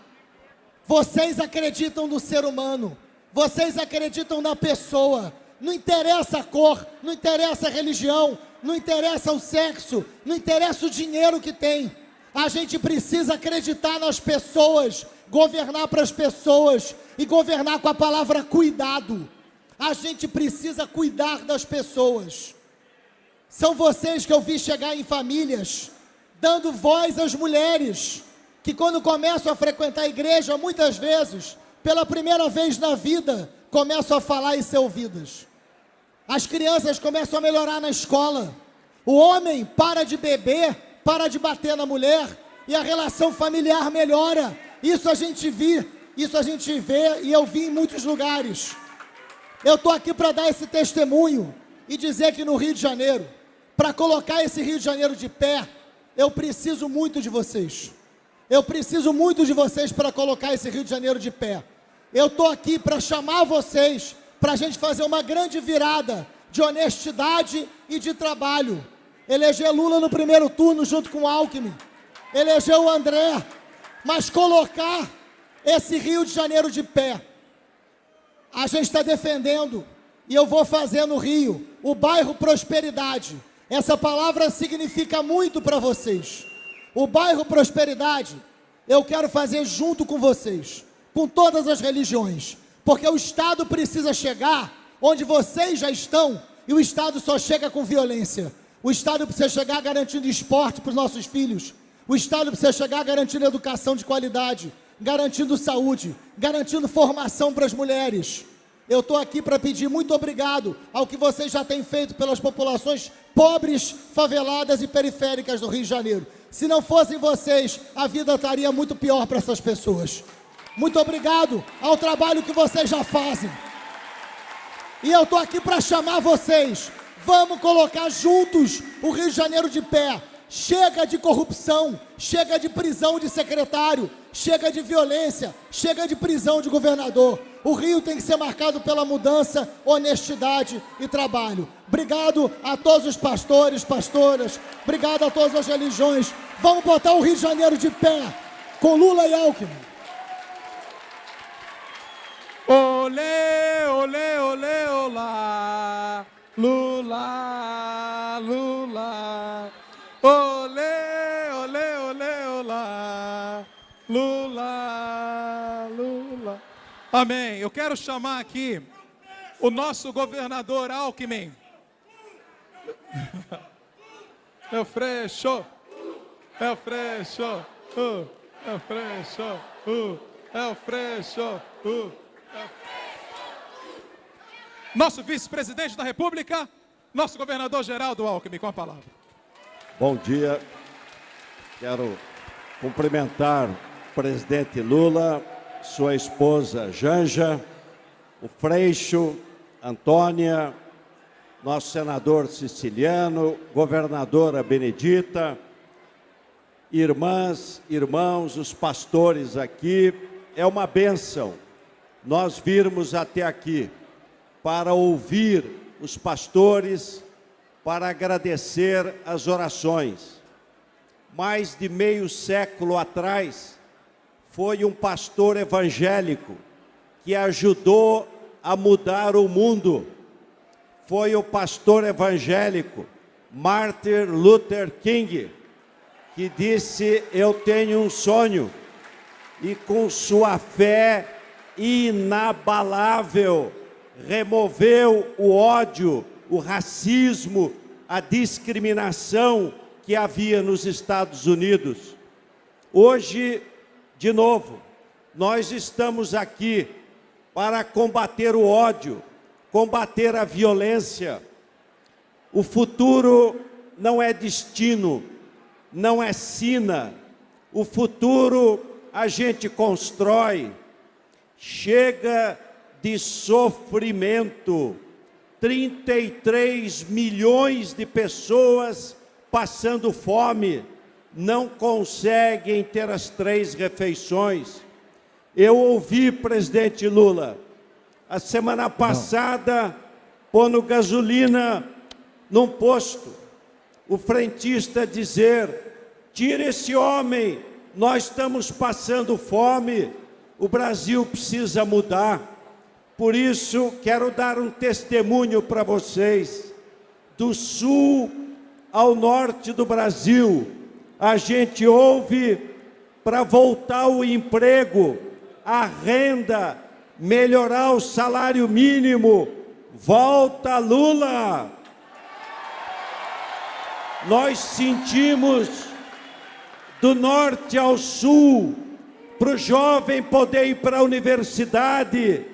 Vocês acreditam no ser humano, vocês acreditam na pessoa, não interessa a cor, não interessa a religião, não interessa o sexo, não interessa o dinheiro que tem. A gente precisa acreditar nas pessoas, governar para as pessoas e governar com a palavra cuidado. A gente precisa cuidar das pessoas. São vocês que eu vi chegar em famílias, dando voz às mulheres, que quando começam a frequentar a igreja, muitas vezes, pela primeira vez na vida, começam a falar e ser ouvidas. As crianças começam a melhorar na escola. O homem para de beber, para de bater na mulher e a relação familiar melhora. Isso a gente vê e eu vi em muitos lugares. Eu estou aqui para dar esse testemunho e dizer que no Rio de Janeiro, para colocar esse Rio de Janeiro de pé, eu preciso muito de vocês. Eu preciso muito de vocês para colocar esse Rio de Janeiro de pé. Eu estou aqui para chamar vocês, para a gente fazer uma grande virada de honestidade e de trabalho. Eleger Lula no primeiro turno junto com o Alckmin, eleger o André, mas colocar esse Rio de Janeiro de pé. A gente está defendendo, e eu vou fazer no Rio, o bairro Prosperidade. Essa palavra significa muito para vocês. O bairro Prosperidade, eu quero fazer junto com vocês, com todas as religiões, porque o Estado precisa chegar onde vocês já estão, e o Estado só chega com violência. O Estado precisa chegar garantindo esporte para os nossos filhos. O Estado precisa chegar garantindo educação de qualidade, garantindo saúde, garantindo formação para as mulheres. Eu estou aqui para pedir muito obrigado ao que vocês já têm feito pelas populações pobres, faveladas e periféricas do Rio de Janeiro. Se não fossem vocês, a vida estaria muito pior para essas pessoas. Muito obrigado ao trabalho que vocês já fazem. E eu estou aqui para chamar vocês. Vamos colocar juntos o Rio de Janeiro de pé. Chega de corrupção, chega de prisão de secretário, chega de violência, chega de prisão de governador. O Rio tem que ser marcado pela mudança, honestidade e trabalho. Obrigado a todos os pastores, pastoras, obrigado a todas as religiões. Vamos botar o Rio de Janeiro de pé, com Lula e Alckmin. Olê, olê, olê, olá, Lula, Lula. Olê, olê, olê, olá, Lula. Amém. Eu quero chamar aqui o nosso governador Alckmin. É o Freixo. É o Freixo. É o Freixo. É o Freixo. Nosso vice-presidente da República, nosso governador Geraldo Alckmin, com a palavra. Bom dia. Quero cumprimentar o presidente Lula, sua esposa Janja, o Freixo, Antônia, nosso senador Siciliano, governadora Benedita, irmãs, irmãos, os pastores aqui. É uma bênção nós virmos até aqui para ouvir os pastores, para agradecer as orações. Mais de meio século atrás, foi um pastor evangélico que ajudou a mudar o mundo. Foi o pastor evangélico Martin Luther King, que disse: eu tenho um sonho, e com sua fé inabalável, removeu o ódio, o racismo, a discriminação que havia nos Estados Unidos. Hoje, de novo, nós estamos aqui para combater o ódio, combater a violência. O futuro não é destino, não é sina. O futuro a gente constrói. Chega de sofrimento. 33 milhões de pessoas passando fome, não conseguem ter as 3 refeições. Eu ouvi, presidente Lula, a semana passada, pondo gasolina num posto, o frentista dizer: tira esse homem, nós estamos passando fome, o Brasil precisa mudar. Por isso, quero dar um testemunho para vocês. Do sul ao norte do Brasil, a gente ouve para voltar o emprego, a renda, melhorar o salário mínimo. Volta, Lula! Nós sentimos do norte ao sul, para o jovem poder ir para a universidade,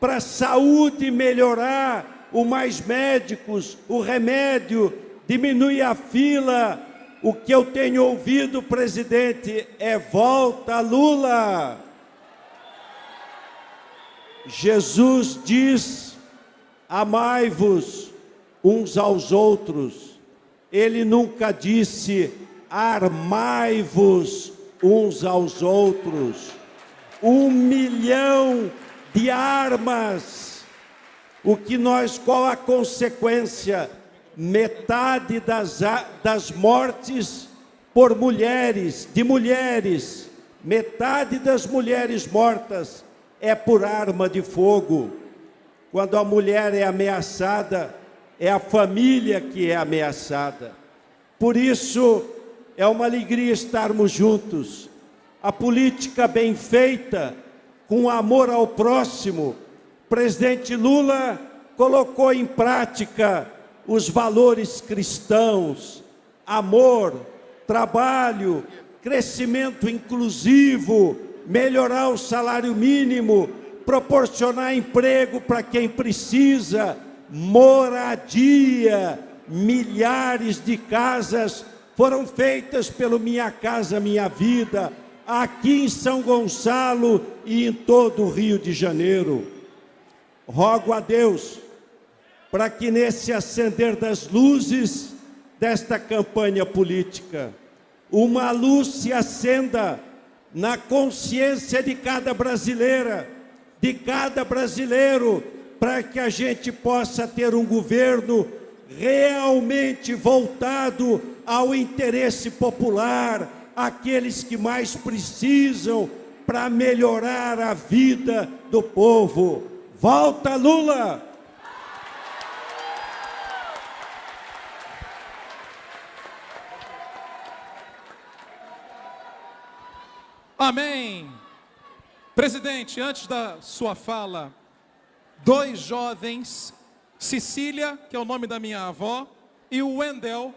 para a saúde melhorar, o mais médicos, o remédio, diminuir a fila. O que eu tenho ouvido, presidente, é volta, Lula! Jesus diz: amai-vos uns aos outros. Ele nunca disse: armai-vos uns aos outros. 1 milhão de armas. Qual a consequência? Metade das mortes por mulheres, metade das mulheres mortas é por arma de fogo. Quando a mulher é ameaçada, é a família que é ameaçada. Por isso, é uma alegria estarmos juntos. A política bem feita, com amor ao próximo. Presidente Lula colocou em prática os valores cristãos: amor, trabalho, crescimento inclusivo, melhorar o salário mínimo, proporcionar emprego para quem precisa, moradia. Milhares de casas foram feitas pelo Minha Casa Minha Vida, aqui em São Gonçalo e em todo o Rio de Janeiro. Rogo a Deus para que nesse acender das luzes desta campanha política, uma luz se acenda na consciência de cada brasileira, de cada brasileiro, para que a gente possa ter um governo realmente voltado ao interesse popular, aqueles que mais precisam para melhorar a vida do povo. Volta, Lula! Amém. Presidente, antes da sua fala, 2 jovens, Cecília, que é o nome da minha avó, e o Wendel,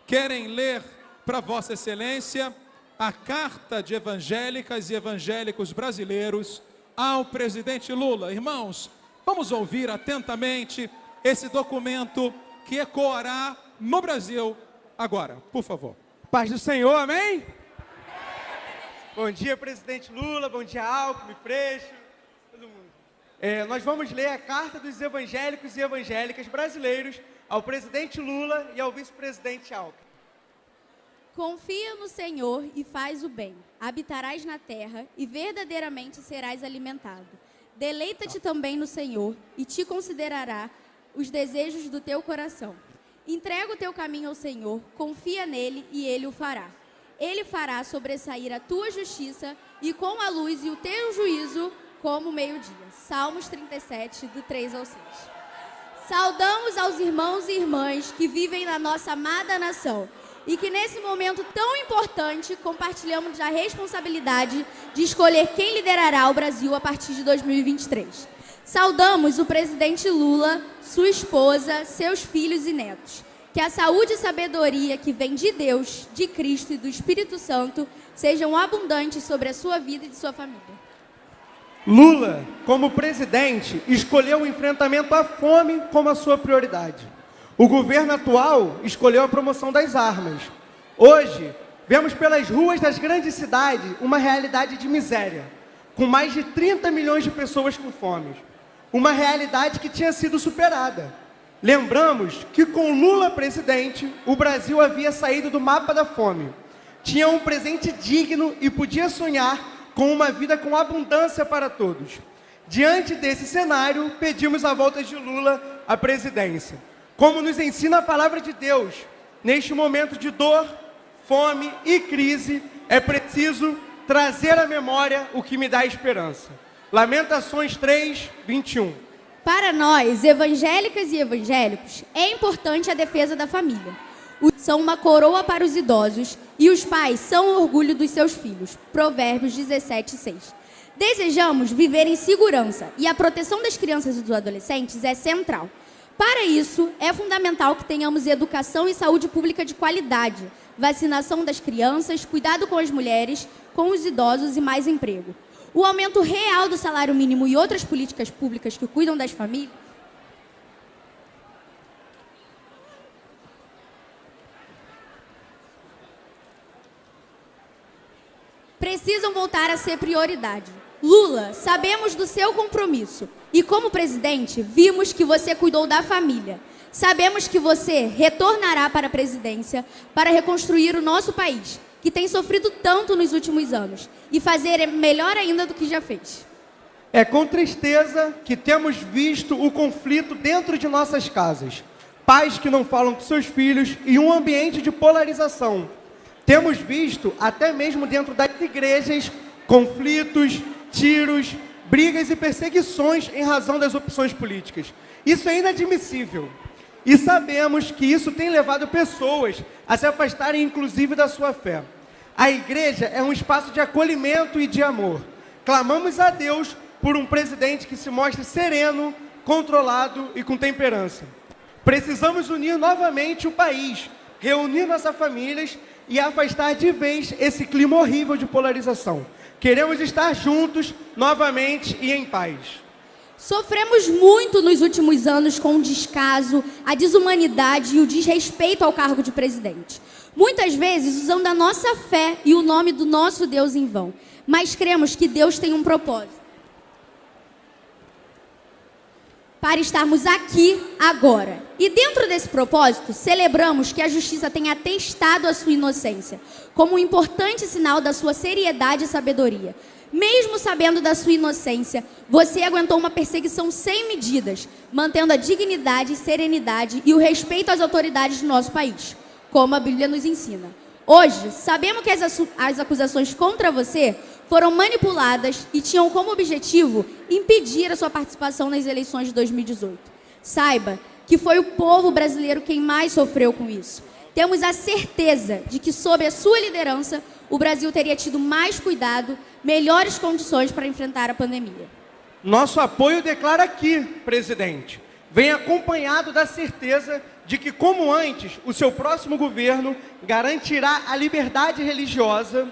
querem ler para Vossa Excelência a Carta de Evangélicas e Evangélicos Brasileiros ao presidente Lula. Irmãos, vamos ouvir atentamente esse documento que ecoará no Brasil agora, por favor. Paz do Senhor, amém? Bom dia, presidente Lula, bom dia, Alckmin, Freixo, todo mundo. Nós vamos ler a Carta dos Evangélicos e Evangélicas Brasileiros ao presidente Lula e ao vice-presidente Alckmin. Confia no Senhor e faz o bem. Habitarás na terra e verdadeiramente serás alimentado. Deleita-te também no Senhor e te considerará os desejos do teu coração. Entrega o teu caminho ao Senhor, confia nele e ele o fará. Ele fará sobressair a tua justiça e com a luz e o teu juízo como o meio-dia. Salmos 37, do 3 ao 6. Saudamos aos irmãos e irmãs que vivem na nossa amada nação e que nesse momento tão importante compartilhamos a responsabilidade de escolher quem liderará o Brasil a partir de 2023. Saudamos o presidente Lula, sua esposa, seus filhos e netos. Que a saúde e sabedoria que vem de Deus, de Cristo e do Espírito Santo sejam abundantes sobre a sua vida e de sua família. Lula, como presidente, escolheu o enfrentamento à fome como a sua prioridade. O governo atual escolheu a promoção das armas. Hoje, vemos pelas ruas das grandes cidades uma realidade de miséria, com mais de 30 milhões de pessoas com fome. Uma realidade que tinha sido superada. Lembramos que com Lula presidente, o Brasil havia saído do mapa da fome. Tinha um presente digno e podia sonhar com uma vida com abundância para todos. Diante desse cenário, pedimos a volta de Lula à presidência. Como nos ensina a palavra de Deus, neste momento de dor, fome e crise, é preciso trazer à memória o que me dá esperança. Lamentações 3, 21. Para nós, evangélicas e evangélicos, é importante a defesa da família. São uma coroa para os idosos e os pais são o orgulho dos seus filhos. Provérbios 17, 6. Desejamos viver em segurança e a proteção das crianças e dos adolescentes é central. Para isso, é fundamental que tenhamos educação e saúde pública de qualidade, vacinação das crianças, cuidado com as mulheres, com os idosos e mais emprego. O aumento real do salário mínimo e outras políticas públicas que cuidam das famílias precisam voltar a ser prioridade. Lula, sabemos do seu compromisso e, como presidente, vimos que você cuidou da família. Sabemos que você retornará para a presidência para reconstruir o nosso país, que tem sofrido tanto nos últimos anos, e fazer melhor ainda do que já fez. É com tristeza que temos visto o conflito dentro de nossas casas. Pais que não falam com seus filhos e um ambiente de polarização. Temos visto, até mesmo dentro das igrejas, conflitos, tiros, brigas e perseguições em razão das opções políticas. Isso é inadmissível. E sabemos que isso tem levado pessoas a se afastarem, inclusive, da sua fé. A igreja é um espaço de acolhimento e de amor. Clamamos a Deus por um presidente que se mostre sereno, controlado e com temperança. Precisamos unir novamente o país, reunir nossas famílias e afastar de vez esse clima horrível de polarização. Queremos estar juntos novamente e em paz. Sofremos muito nos últimos anos com o descaso, a desumanidade e o desrespeito ao cargo de presidente. Muitas vezes usando a nossa fé e o nome do nosso Deus em vão. Mas cremos que Deus tem um propósito. Para estarmos aqui agora. E dentro desse propósito, celebramos que a justiça tenha atestado a sua inocência, como um importante sinal da sua seriedade e sabedoria. Mesmo sabendo da sua inocência, você aguentou uma perseguição sem medidas, mantendo a dignidade, serenidade e o respeito às autoridades do nosso país, como a Bíblia nos ensina. Hoje, sabemos que as acusações contra você foram manipuladas e tinham como objetivo impedir a sua participação nas eleições de 2018. Saiba que foi o povo brasileiro quem mais sofreu com isso. Temos a certeza de que, sob a sua liderança, o Brasil teria tido mais cuidado, melhores condições para enfrentar a pandemia. Nosso apoio declara aqui, presidente, vem acompanhado da certeza de que, como antes, o seu próximo governo garantirá a liberdade religiosa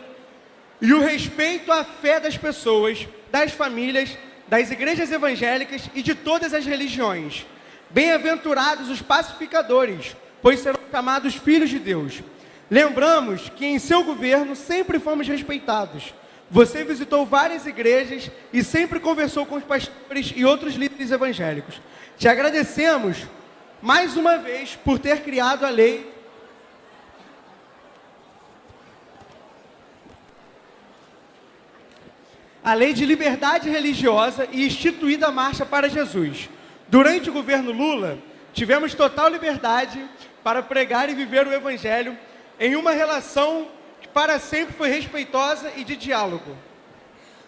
e o respeito à fé das pessoas, das famílias, das igrejas evangélicas e de todas as religiões. Bem-aventurados os pacificadores, pois serão chamados filhos de Deus. Lembramos que em seu governo sempre fomos respeitados. Você visitou várias igrejas e sempre conversou com os pastores e outros líderes evangélicos. Te agradecemos mais uma vez por ter criado a lei de liberdade religiosa e instituída a Marcha para Jesus. Durante o governo Lula, tivemos total liberdade para pregar e viver o Evangelho em uma relação que para sempre foi respeitosa e de diálogo.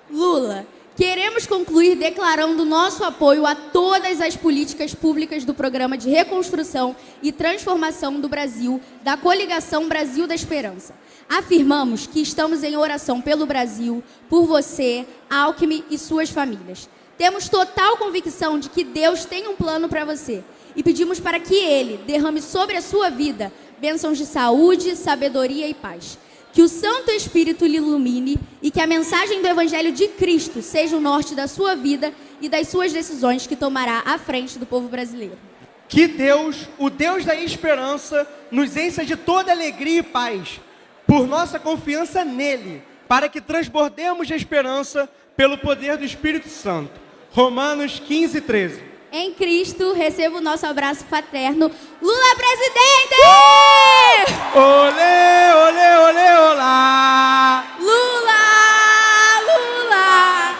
Lula, queremos concluir declarando nosso apoio a todas as políticas públicas do Programa de Reconstrução e Transformação do Brasil, da Coligação Brasil da Esperança. Afirmamos que estamos em oração pelo Brasil, por você, Alckmin e suas famílias. Temos total convicção de que Deus tem um plano para você e pedimos para que Ele derrame sobre a sua vida bênçãos de saúde, sabedoria e paz. Que o Santo Espírito lhe ilumine e que a mensagem do Evangelho de Cristo seja o norte da sua vida e das suas decisões que tomará à frente do povo brasileiro. Que Deus, o Deus da esperança, nos encha de toda alegria e paz, por nossa confiança nele, para que transbordemos de esperança pelo poder do Espírito Santo. Romanos 15, 13. Em Cristo, receba o nosso abraço fraterno. Lula presidente! Olê, olê, olê, olá! Lula! Lula!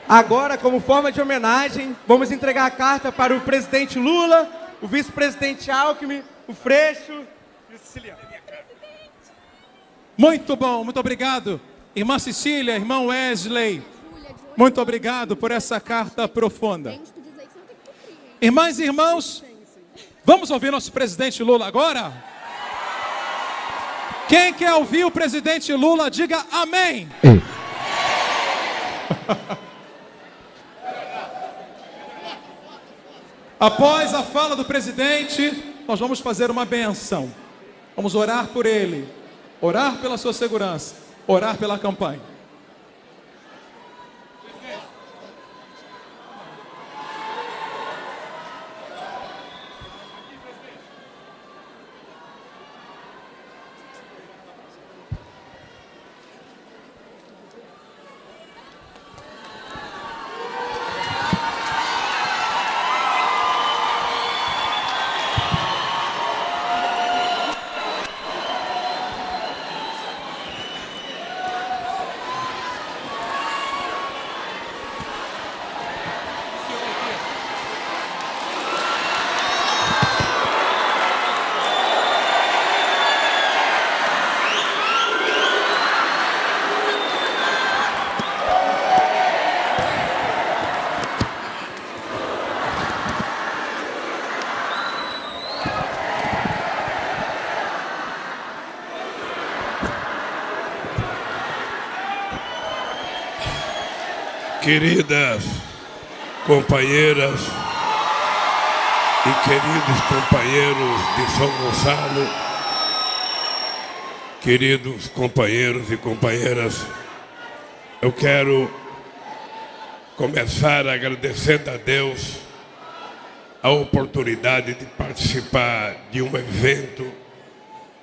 Agora, como forma de homenagem, vamos entregar a carta para o presidente Lula, o vice-presidente Alckmin, o Freixo e o Siciliano. Muito bom, muito obrigado. Irmã Cecília, irmão Wesley, muito obrigado por essa carta profunda. Irmãs e irmãos, vamos ouvir nosso presidente Lula agora? Quem quer ouvir o presidente Lula, diga amém. Após a fala do presidente, nós vamos fazer uma benção. Vamos orar por ele, orar pela sua segurança, orar pela campanha. Queridas companheiras e queridos companheiros de São Gonçalo, queridos companheiros e companheiras, eu quero começar agradecendo a Deus a oportunidade de participar de um evento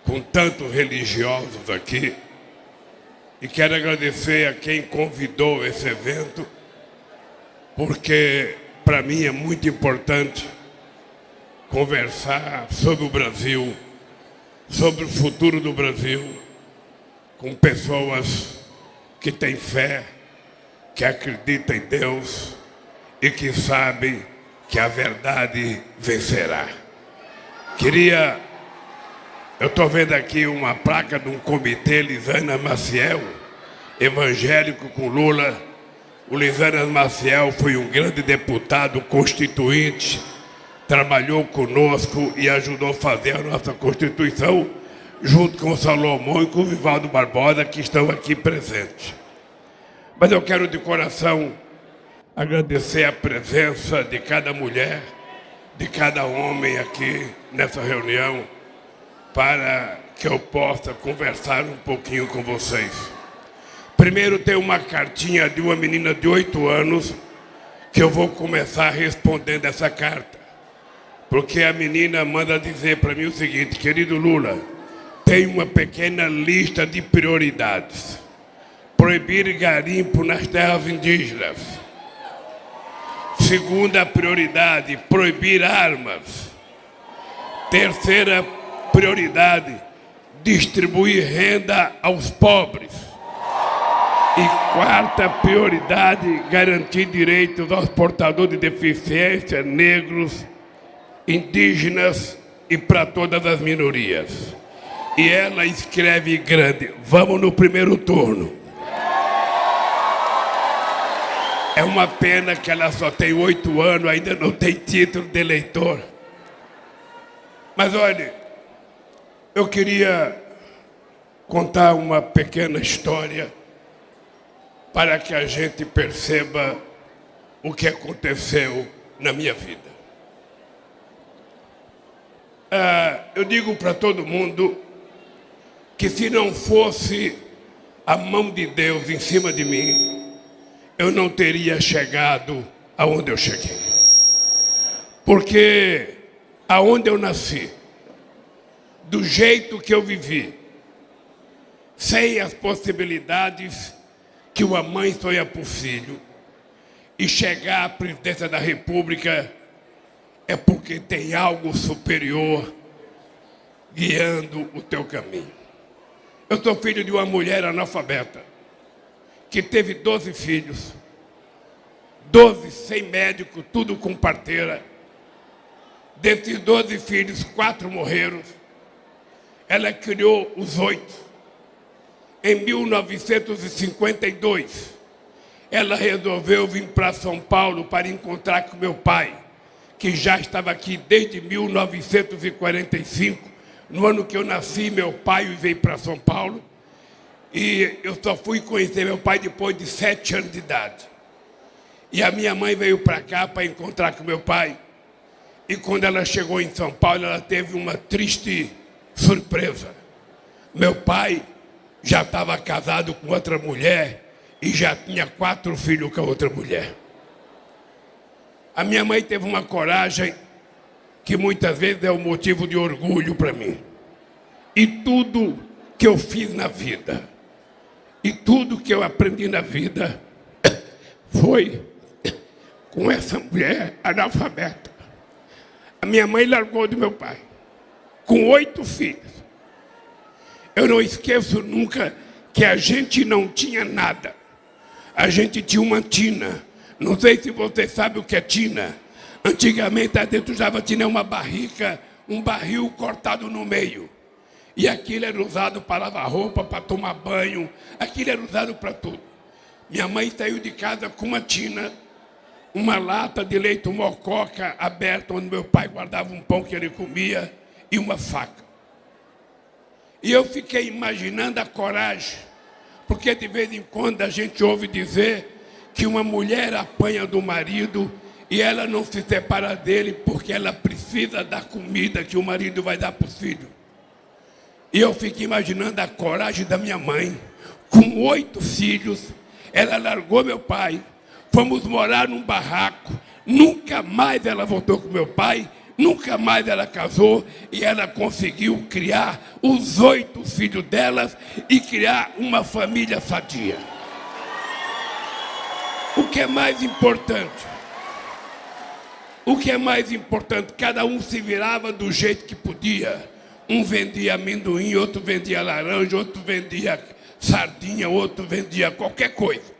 com tantos religiosos aqui. E quero agradecer a quem convidou esse evento, porque para mim é muito importante conversar sobre o Brasil, sobre o futuro do Brasil, com pessoas que têm fé, que acreditam em Deus e que sabem que a verdade vencerá. Eu estou vendo aqui uma placa de um comitê Lisânia Maciel, evangélico com Lula. O Lisânia Maciel foi um grande deputado constituinte trabalhou conosco e ajudou a fazer a nossa Constituição, junto com o Salomão e com o Vivaldo Barbosa, que estão aqui presentes. Mas eu quero de coração agradecer a presença de cada mulher, de cada homem aqui nessa reunião, para que eu possa conversar um pouquinho com vocês. Primeiro tem uma cartinha de uma menina de 8 anos, que eu vou começar respondendo essa carta. Porque a menina manda dizer para mim o seguinte: querido Lula, tem uma pequena lista de prioridades. Proibir garimpo nas terras indígenas. Segunda prioridade, proibir armas. Terceira prioridade, distribuir renda aos pobres. E quarta prioridade, garantir direitos aos portadores de deficiência, negros, indígenas e para todas as minorias. E ela escreve grande: vamos no primeiro turno. É uma pena que ela só tem 8 anos, ainda não tem título de eleitor. Mas olha, eu queria contar uma pequena história para que a gente perceba o que aconteceu na minha vida. Eu digo para todo mundo que se não fosse a mão de Deus em cima de mim, eu não teria chegado aonde eu cheguei. Porque aonde eu nasci, do jeito que eu vivi, sem as possibilidades que uma mãe sonha para o filho, e chegar à presidência da República, é porque tem algo superior guiando o teu caminho. Eu sou filho de uma mulher analfabeta, que teve 12 filhos, 12 sem médico, tudo com parteira. Desses 12 filhos, 4 morreram. Ela criou os 8. Em 1952, ela resolveu vir para São Paulo para encontrar com meu pai, que já estava aqui desde 1945. No ano que eu nasci, meu pai veio para São Paulo. E eu só fui conhecer meu pai depois de 7 anos de idade. E a minha mãe veio para cá para encontrar com meu pai. E quando ela chegou em São Paulo, ela teve uma triste surpresa. Meu pai já estava casado com outra mulher e já tinha 4 filhos com a outra mulher. A minha mãe teve uma coragem que muitas vezes é um motivo de orgulho para mim. E tudo que eu fiz na vida, e tudo que eu aprendi na vida, foi com essa mulher analfabeta. A minha mãe largou do meu pai, com 8 filhos. Eu não esqueço nunca que a gente não tinha nada. A gente tinha uma tina. Não sei se você sabe o que é tina. Antigamente a gente usava tina, uma barrica, um barril cortado no meio. E aquilo era usado para lavar roupa, para tomar banho. Aquilo era usado para tudo. Minha mãe saiu de casa com uma tina, uma lata de leite mococa aberta, onde meu pai guardava um pão que ele comia, e uma faca. E eu fiquei imaginando a coragem, porque de vez em quando a gente ouve dizer que uma mulher apanha do marido e ela não se separa dele porque ela precisa da comida que o marido vai dar para o filho. E eu fico imaginando a coragem da minha mãe, com 8 filhos, ela largou meu pai, fomos morar num barraco, nunca mais ela voltou com meu pai, nunca mais ela casou, e ela conseguiu criar os 8 filhos delas e criar uma família sadia. O que é mais importante? O que é mais importante? Cada um se virava do jeito que podia. Um vendia amendoim, outro vendia laranja, outro vendia sardinha, outro vendia qualquer coisa.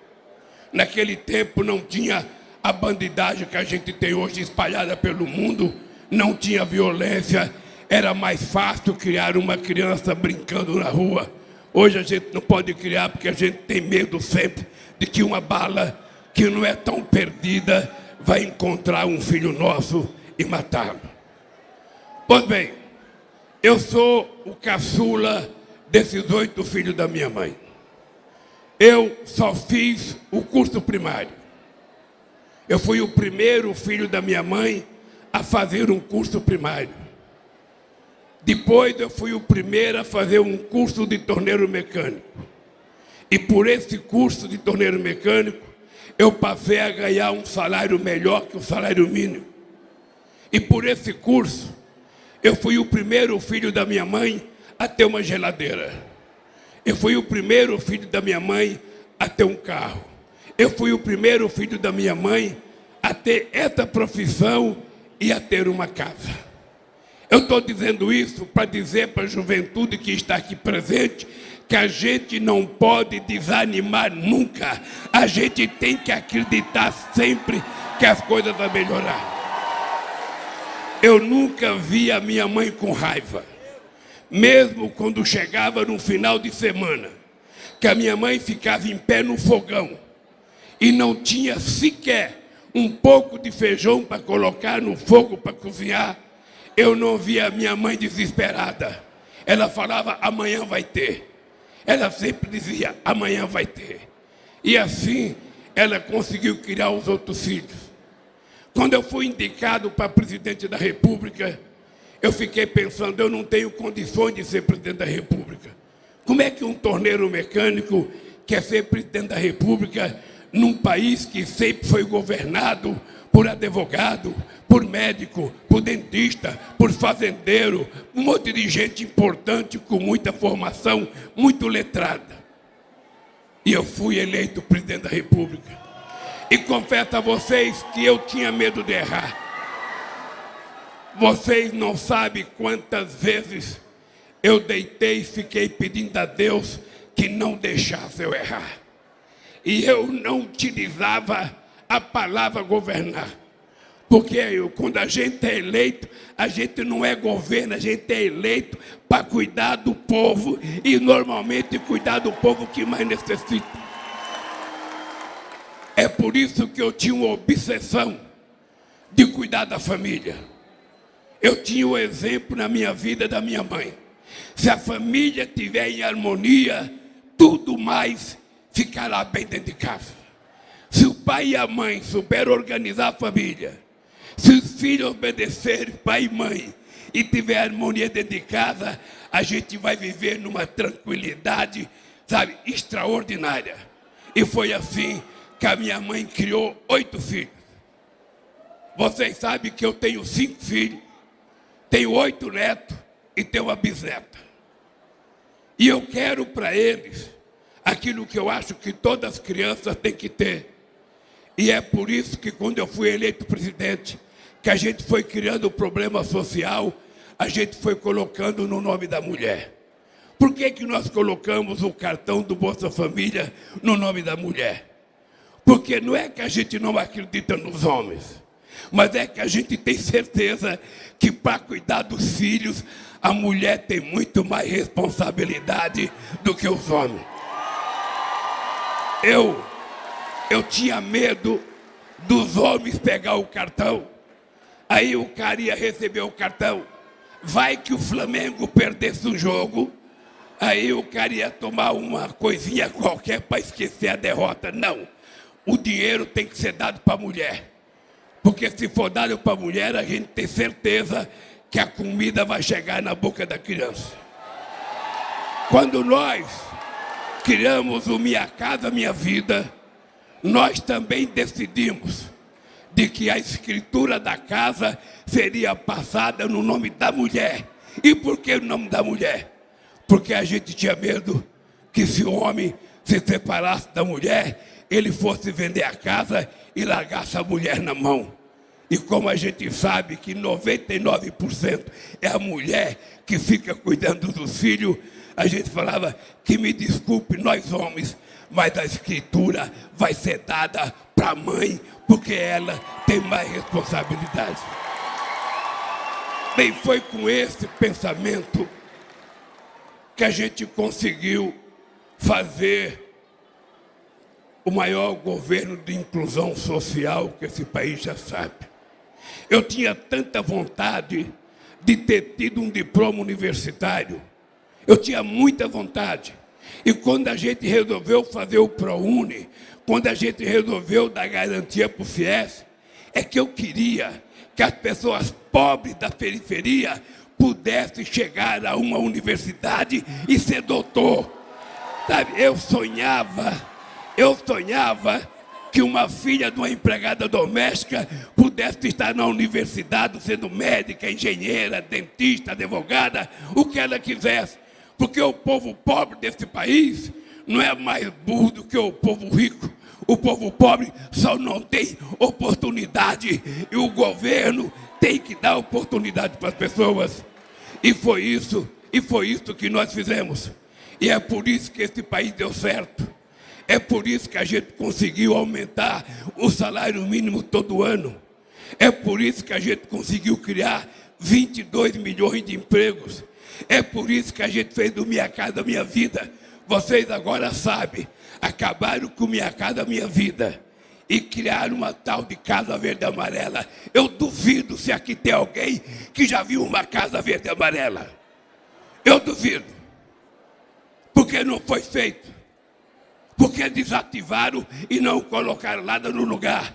Naquele tempo não tinha a bandidagem que a gente tem hoje espalhada pelo mundo, não tinha violência, era mais fácil criar uma criança brincando na rua. Hoje a gente não pode criar porque a gente tem medo sempre de que uma bala que não é tão perdida vai encontrar um filho nosso e matá-lo. Pois bem, eu sou o caçula desses 8 filhos da minha mãe. Eu só fiz o curso primário. Eu fui o primeiro filho da minha mãe a fazer um curso primário. Depois eu fui o primeiro a fazer um curso de torneiro mecânico. E por esse curso de torneiro mecânico, eu passei a ganhar um salário melhor que o salário mínimo. E por esse curso, eu fui o primeiro filho da minha mãe a ter uma geladeira. Eu fui o primeiro filho da minha mãe a ter um carro. Eu fui o primeiro filho da minha mãe a ter essa profissão e a ter uma casa. Eu estou dizendo isso para dizer para a juventude que está aqui presente que a gente não pode desanimar nunca. A gente tem que acreditar sempre que as coisas vão melhorar. Eu nunca vi a minha mãe com raiva. Mesmo quando chegava no final de semana, que a minha mãe ficava em pé no fogão e não tinha sequer um pouco de feijão para colocar no fogo para cozinhar, eu não via a minha mãe desesperada. Ela falava, amanhã vai ter. Ela sempre dizia, amanhã vai ter. E assim, ela conseguiu criar os outros filhos. Quando eu fui indicado para presidente da República, eu fiquei pensando, eu não tenho condições de ser presidente da República. Como é que um torneiro mecânico quer ser presidente da República num país que sempre foi governado por advogado, por médico, por dentista, por fazendeiro, um monte de gente importante com muita formação, muito letrada. E eu fui eleito presidente da República. E confesso a vocês que eu tinha medo de errar. Vocês não sabem quantas vezes eu deitei e fiquei pedindo a Deus que não deixasse eu errar. E eu não utilizava a palavra governar. Porque quando a gente é eleito, a gente não é governo, a gente é eleito para cuidar do povo e normalmente cuidar do povo que mais necessita. É por isso que eu tinha uma obsessão de cuidar da família. Eu tinha o exemplo na minha vida da minha mãe. Se a família estiver em harmonia, tudo mais ficará bem dentro de casa. Se o pai e a mãe souberem organizar a família, se os filhos obedecerem pai e mãe e tiver harmonia dentro de casa, a gente vai viver numa tranquilidade, sabe, extraordinária. E foi assim que a minha mãe criou 8 filhos. Vocês sabem que eu tenho 5 filhos, tenho 8 netos e tenho uma bisneta. E eu quero para eles aquilo que eu acho que todas as crianças têm que ter. E é por isso que quando eu fui eleito presidente, que a gente foi criando o problema social, a gente foi colocando no nome da mulher. Por que que nós colocamos o cartão do Bolsa Família no nome da mulher? Porque não é que a gente não acredita nos homens, mas é que a gente tem certeza que para cuidar dos filhos, a mulher tem muito mais responsabilidade do que os homens. Eu tinha medo dos homens pegar o cartão. Aí o cara ia receber o cartão. Vai que o Flamengo perdesse o jogo. Aí o cara ia tomar uma coisinha qualquer para esquecer a derrota. Não. O dinheiro tem que ser dado para a mulher. Porque se for dado para a mulher, a gente tem certeza que a comida vai chegar na boca da criança. Quando nós criamos o Minha Casa Minha Vida, nós também decidimos de que a escritura da casa seria passada no nome da mulher. E por que o nome da mulher? Porque a gente tinha medo que se o homem se separasse da mulher, ele fosse vender a casa e largasse a mulher na mão. E como a gente sabe que 99% é a mulher que fica cuidando dos filhos, a gente falava que me desculpe nós homens, mas a escritura vai ser dada para a mãe, porque ela tem mais responsabilidade. Bem, foi com esse pensamento que a gente conseguiu fazer o maior governo de inclusão social que esse país já sabe. Eu tinha tanta vontade de ter tido um diploma universitário. Eu tinha muita vontade. E quando a gente resolveu fazer o ProUni, quando a gente resolveu dar garantia para o FIES, é que eu queria que as pessoas pobres da periferia pudessem chegar a uma universidade e ser doutor. Sabe, eu sonhava que uma filha de uma empregada doméstica pudesse estar na universidade sendo médica, engenheira, dentista, advogada, o que ela quisesse. Porque o povo pobre desse país não é mais burro do que o povo rico. O povo pobre só não tem oportunidade e o governo tem que dar oportunidade para as pessoas. E foi isso que nós fizemos. E é por isso que esse país deu certo. É por isso que a gente conseguiu aumentar o salário mínimo todo ano. É por isso que a gente conseguiu criar 22 milhões de empregos. É por isso que a gente fez do Minha Casa Minha Vida. Vocês agora sabem, acabaram com Minha Casa Minha Vida e criaram uma tal de Casa Verde e Amarela. Eu duvido se aqui tem alguém que já viu uma Casa Verde e Amarela. Eu duvido. Porque não foi feito. Porque desativaram e não colocaram nada no lugar.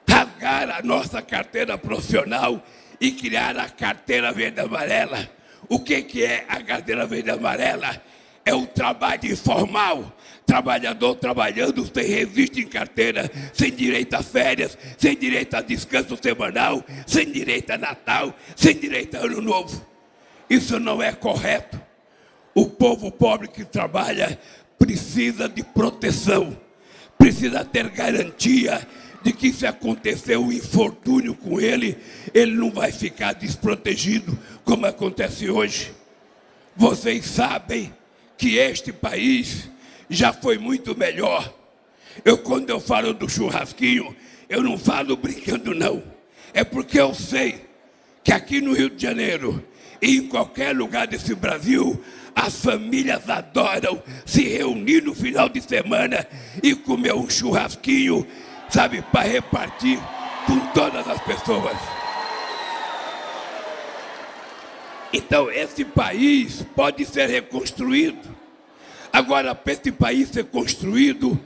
Rasgaram a nossa carteira profissional e criaram a Carteira Verde e Amarela. O que é a Carteira Verde e Amarela? É o trabalho informal. Trabalhador trabalhando sem registro em carteira, sem direito a férias, sem direito a descanso semanal, sem direito a Natal, sem direito a Ano Novo. Isso não é correto. O povo pobre que trabalha precisa de proteção, precisa ter garantia de que se acontecer um infortúnio com ele, ele não vai ficar desprotegido como acontece hoje. Vocês sabem que este país já foi muito melhor. Quando eu falo do churrasquinho, eu não falo brincando não. É porque eu sei que aqui no Rio de Janeiro e em qualquer lugar desse Brasil, as famílias adoram se reunir no final de semana e comer um churrasquinho, sabe, para repartir com todas as pessoas. Então, esse país pode ser reconstruído. Agora, para esse país ser construído,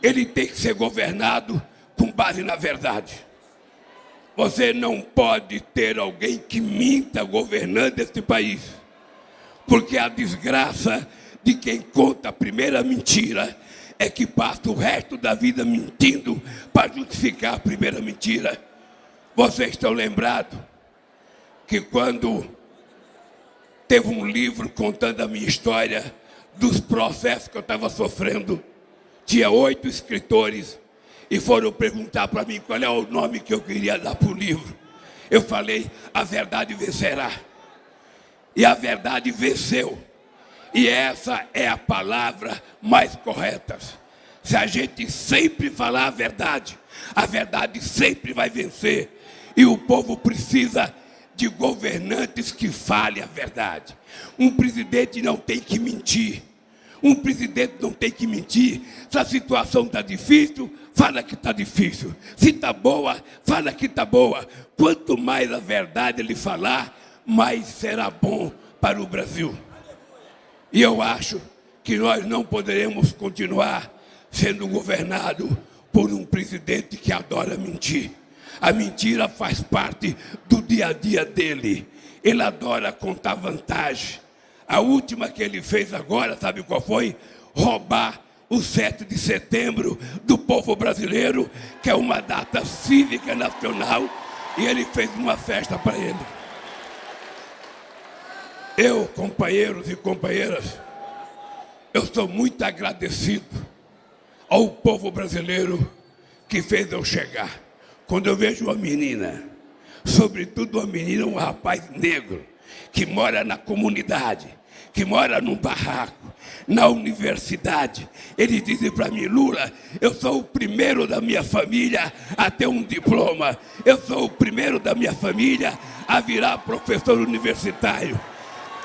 ele tem que ser governado com base na verdade. Você não pode ter alguém que minta governando esse país. Porque a desgraça de quem conta a primeira mentira é que passa o resto da vida mentindo para justificar a primeira mentira. Vocês estão lembrados que quando teve um livro contando a minha história dos processos que eu estava sofrendo, tinha 8 escritores e foram perguntar para mim qual é o nome que eu queria dar para o livro. Eu falei, A Verdade Vencerá. E a verdade venceu. E essa é a palavra mais correta. Se a gente sempre falar a verdade sempre vai vencer. E o povo precisa de governantes que falem a verdade. Um presidente não tem que mentir. Um presidente não tem que mentir. Se a situação está difícil, fala que está difícil. Se está boa, fala que está boa. Quanto mais a verdade ele falar, mais será bom para o Brasil. E eu acho que nós não poderemos continuar sendo governados por um presidente que adora mentir. A mentira faz parte do dia a dia dele. Ele adora contar vantagem. A última que ele fez agora, sabe qual foi? Roubar o 7 de setembro do povo brasileiro, que é uma data cívica nacional, e ele fez uma festa para ele. Eu, companheiros e companheiras, eu sou muito agradecido ao povo brasileiro que fez eu chegar. Quando eu vejo uma menina, sobretudo uma menina, um rapaz negro, que mora na comunidade, que mora num barraco, na universidade, eles dizem para mim, Lula, eu sou o primeiro da minha família a ter um diploma, eu sou o primeiro da minha família a virar professor universitário.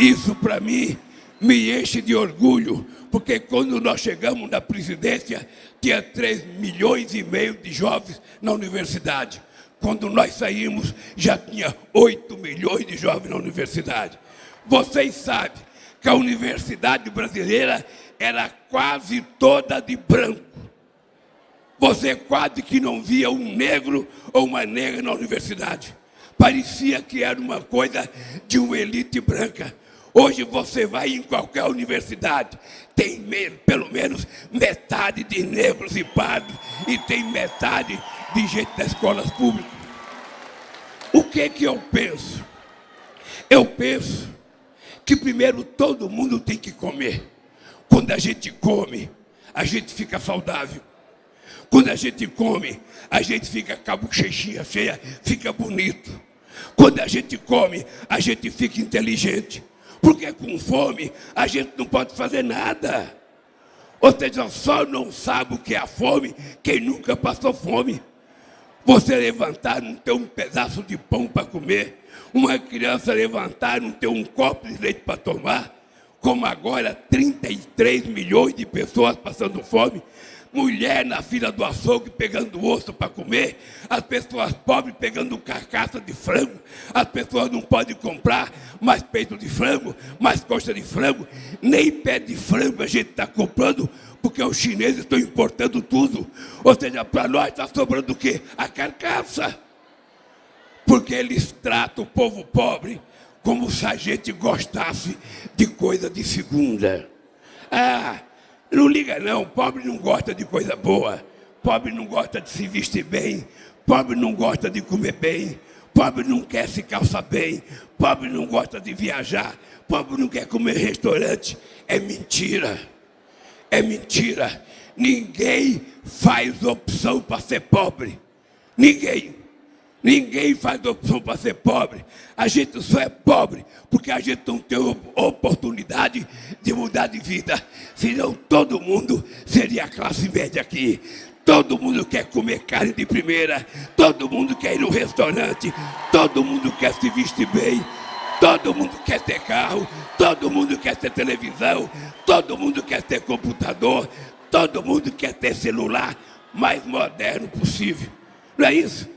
Isso para mim me enche de orgulho, porque quando nós chegamos na presidência, tinha 3,5 milhões de jovens na universidade. Quando nós saímos, já tinha 8 milhões de jovens na universidade. Vocês sabem que a universidade brasileira era quase toda de branco. Você quase que não via um negro ou uma negra na universidade. Parecia que era uma coisa de uma elite branca. Hoje você vai em qualquer universidade, tem pelo menos metade de negros e pardos e tem metade de gente das escolas públicas. O que eu penso? Eu penso que primeiro todo mundo tem que comer. Quando a gente come, a gente fica saudável. Quando a gente come, a gente fica com a bochechinha cheia, fica bonito. Quando a gente come, a gente fica inteligente. Porque com fome, a gente não pode fazer nada. Ou seja, só não sabe o que é a fome quem nunca passou fome. Você levantar, não ter um pedaço de pão para comer. Uma criança levantar, não ter um copo de leite para tomar. Como agora, 33 milhões de pessoas passando fome. Mulher na fila do açougue pegando osso para comer, as pessoas pobres pegando carcaça de frango, as pessoas não podem comprar mais peito de frango, mais coxa de frango, nem pé de frango a gente está comprando, porque os chineses estão importando tudo. Ou seja, para nós está sobrando o quê? A carcaça. Porque eles tratam o povo pobre como se a gente gostasse de coisa de segunda. Não liga não, pobre não gosta de coisa boa, pobre não gosta de se vestir bem, pobre não gosta de comer bem, pobre não quer se calçar bem, pobre não gosta de viajar, pobre não quer comer em restaurante. É mentira, é mentira. Ninguém faz opção para ser pobre, ninguém faz opção para ser pobre. A gente só é pobre porque a gente não tem oportunidade de mudar de vida. Senão todo mundo seria a classe média aqui. Todo mundo quer comer carne de primeira, todo mundo quer ir no restaurante, todo mundo quer se vestir bem, todo mundo quer ter carro, todo mundo quer ter televisão, todo mundo quer ter computador, todo mundo quer ter celular mais moderno possível. Não é isso?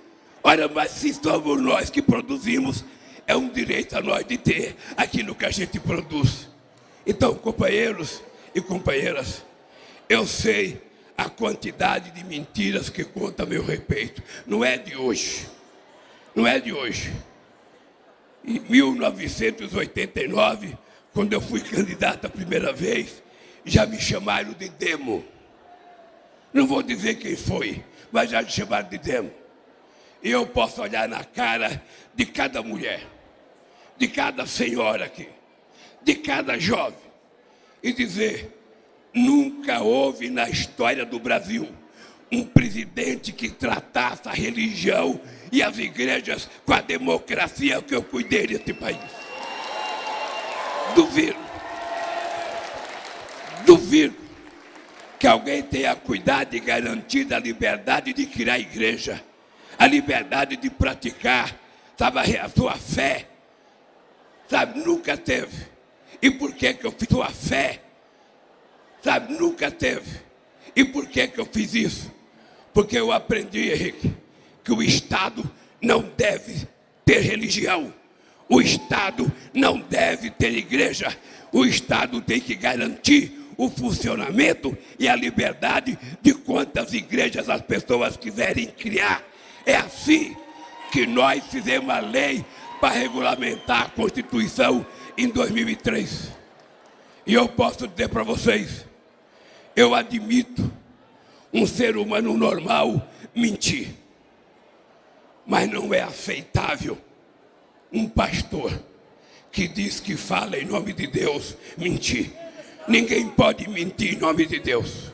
Olha, mas se somos nós que produzimos, é um direito a nós de ter aquilo que a gente produz. Então, companheiros e companheiras, eu sei a quantidade de mentiras que conta a meu respeito. Não é de hoje. Não é de hoje. Em 1989, quando eu fui candidato a primeira vez, já me chamaram de demo. Não vou dizer quem foi, mas já me chamaram de demo. E eu posso olhar na cara de cada mulher, de cada senhora aqui, de cada jovem, e dizer: nunca houve na história do Brasil um presidente que tratasse a religião e as igrejas com a democracia que eu cuidei desse país. Duvido que alguém tenha cuidado e garantido a liberdade de criar igreja, a liberdade de praticar, sabe, a sua fé, sabe, nunca teve. E por que eu fiz sua fé? Sabe, nunca teve. E por que eu fiz isso? Porque eu aprendi, Henrique, que o Estado não deve ter religião, o Estado não deve ter igreja, o Estado tem que garantir o funcionamento e a liberdade de quantas igrejas as pessoas quiserem criar. É assim que nós fizemos a lei para regulamentar a Constituição em 2003. E eu posso dizer para vocês, eu admito um ser humano normal mentir, mas não é aceitável um pastor que diz que fala em nome de Deus mentir. Ninguém pode mentir em nome de Deus.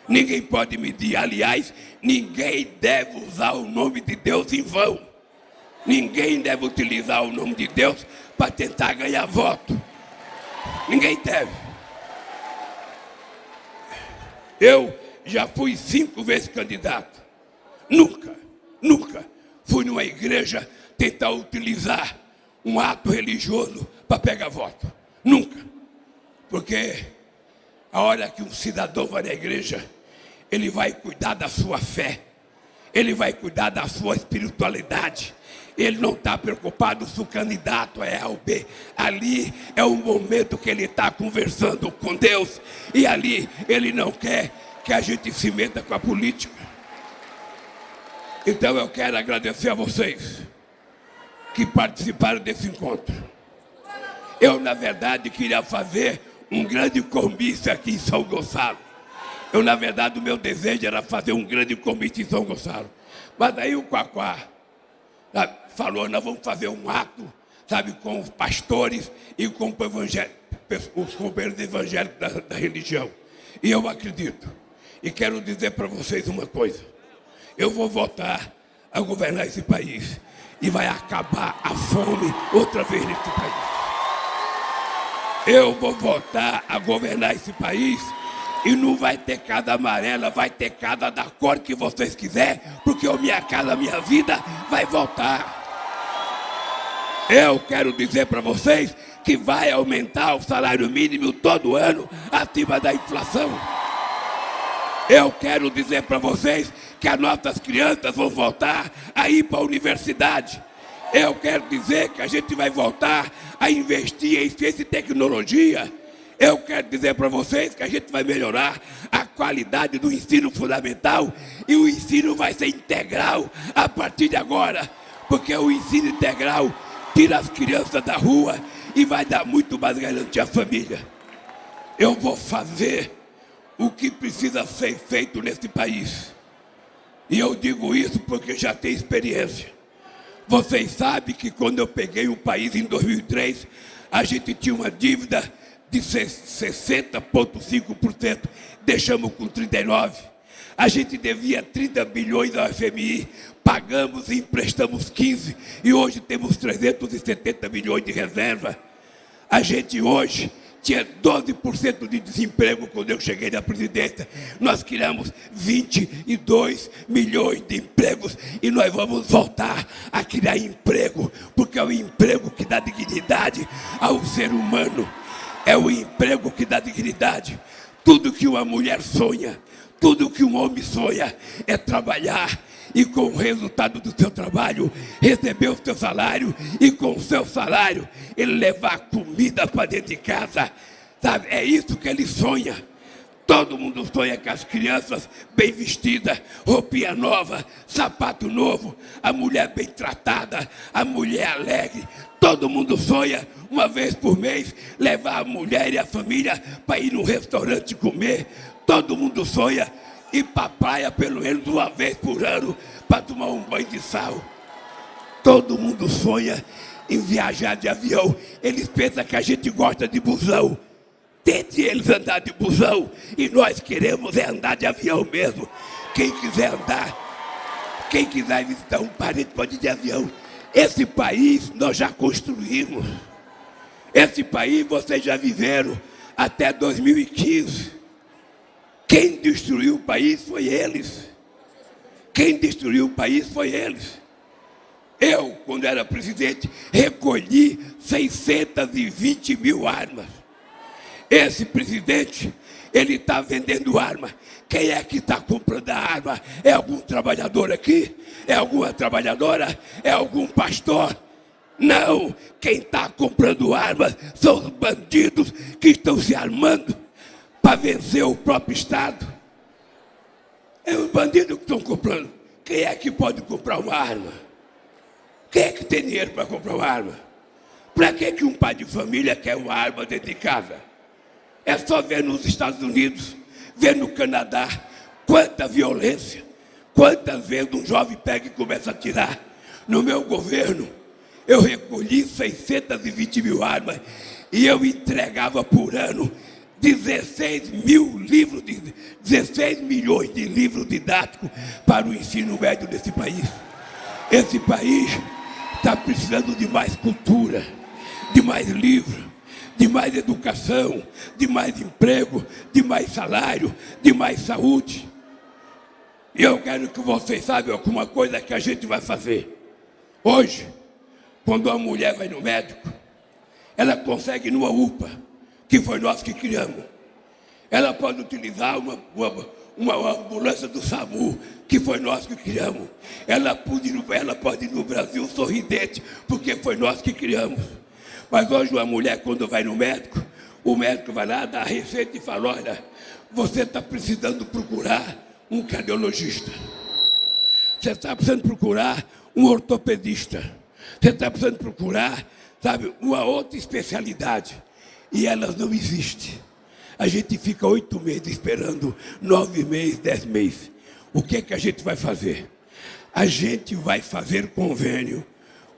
Ninguém pode mentir. Aliás, ninguém deve usar o nome de Deus em vão. Ninguém deve utilizar o nome de Deus para tentar ganhar voto. Ninguém deve. Eu já fui 5 vezes candidato. Nunca fui numa igreja tentar utilizar um ato religioso para pegar voto. Nunca. Porque a hora que um cidadão vai na igreja, ele vai cuidar da sua fé. ele vai cuidar da sua espiritualidade. Ele não está preocupado se o candidato é A ou B. Ali é o momento que ele está conversando com Deus. E ali ele não quer que a gente se meta com a política. Então eu quero agradecer a vocês que participaram desse encontro. Eu, na verdade, queria fazer um grande comício aqui em São Gonçalo. Na verdade, o meu desejo era fazer um grande comício em São Gonçalo. Mas aí o Quaquá falou, nós vamos fazer um ato, com os pastores e com os companheiros evangélicos da religião. E eu acredito. E quero dizer para vocês uma coisa. Eu vou voltar a governar esse país. E vai acabar a fome outra vez nesse país. Eu vou voltar a governar esse país. E não vai ter casa amarela, vai ter casa da cor que vocês quiserem, porque a minha casa, a minha vida vai voltar. Eu quero dizer para vocês que vai aumentar o salário mínimo todo ano, acima da inflação. Eu quero dizer para vocês que as nossas crianças vão voltar a ir para a universidade. Eu quero dizer que a gente vai voltar a investir em ciência e tecnologia. Eu quero dizer para vocês que a gente vai melhorar a qualidade do ensino fundamental e o ensino vai ser integral a partir de agora, porque o ensino integral tira as crianças da rua e vai dar muito mais garantia à família. Eu vou fazer o que precisa ser feito nesse país. E eu digo isso porque já tenho experiência. Vocês sabem que quando eu peguei o país em 2003, a gente tinha uma dívida de 60,5%, deixamos com 39%. A gente devia 30 bilhões ao FMI, pagamos e emprestamos 15%, e hoje temos 370 bilhões de reserva. A gente hoje tinha 12% de desemprego quando eu cheguei na presidência. Nós criamos 22 milhões de empregos e nós vamos voltar a criar emprego, porque é o emprego que dá dignidade ao ser humano. É o emprego que dá dignidade. Tudo que uma mulher sonha, tudo que um homem sonha é trabalhar e com o resultado do seu trabalho receber o seu salário e com o seu salário ele levar comida para dentro de casa. Sabe? É isso que ele sonha. Todo mundo sonha com as crianças bem vestidas, roupinha nova, sapato novo, a mulher bem tratada, a mulher alegre. Todo mundo sonha, uma vez por mês, levar a mulher e a família para ir no restaurante comer. Todo mundo sonha ir para a praia pelo menos uma vez por ano para tomar um banho de sal. Todo mundo sonha em viajar de avião. Eles pensam que a gente gosta de busão. Tente eles andar de busão e nós queremos é andar de avião mesmo. Quem quiser andar, quem quiser visitar um parente pode ir de avião. Esse país nós já construímos. Esse país vocês já viveram até 2015. Quem destruiu o país foi eles. Quem destruiu o país foi eles. Eu, quando era presidente, recolhi 620 mil armas. Esse presidente, ele está vendendo arma. Quem é que está comprando a arma? É algum trabalhador aqui? É alguma trabalhadora? É algum pastor? Não, quem está comprando armas são os bandidos que estão se armando para vencer o próprio Estado. É os bandidos que estão comprando. Quem é que pode comprar uma arma? Quem é que tem dinheiro para comprar uma arma? Para que um pai de família quer uma arma dentro de casa? É só ver nos Estados Unidos, ver no Canadá, quanta violência, quantas vezes um jovem pega e começa a atirar. No meu governo, eu recolhi 620 mil armas e eu entregava por ano 16 milhões de livros didáticos para o ensino médio desse país. Esse país está precisando de mais cultura, de mais livro, de mais educação, de mais emprego, de mais salário, de mais saúde. E eu quero que vocês saibam alguma coisa que a gente vai fazer. Hoje, quando uma mulher vai no médico, ela consegue numa UPA, que foi nós que criamos. Ela pode utilizar uma ambulância do SAMU, que foi nós que criamos. Ela pode ir no Brasil sorridente, porque foi nós que criamos. Mas hoje uma mulher, quando vai no médico, o médico vai lá, dá a receita e fala: olha, você está precisando procurar um cardiologista. Você está precisando procurar um ortopedista. Você está precisando procurar, sabe, uma outra especialidade. E elas não existem. A gente fica 8 meses esperando, 9 meses, 10 meses. O que é que a gente vai fazer? A gente vai fazer convênio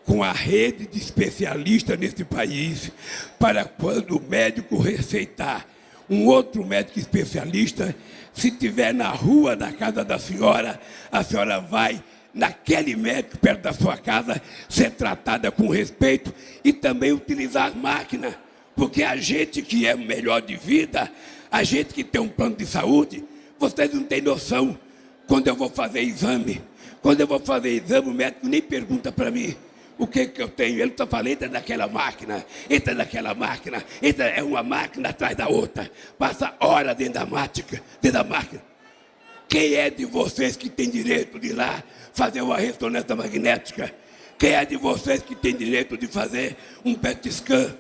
com a rede de especialistas nesse país, para quando o médico receitar um outro médico especialista, se tiver na rua da casa da senhora, a senhora vai naquele médico perto da sua casa, ser tratada com respeito e também utilizar as máquinas. Porque a gente que é melhor de vida, a gente que tem um plano de saúde, vocês não têm noção. Quando eu vou fazer exame, o médico nem pergunta para mim o que eu tenho. Ele só fala: entra naquela máquina, é uma máquina atrás da outra. Passa hora dentro da máquina. Quem é de vocês que tem direito de ir lá fazer uma ressonância magnética? Quem é de vocês que tem direito de fazer um PET scan?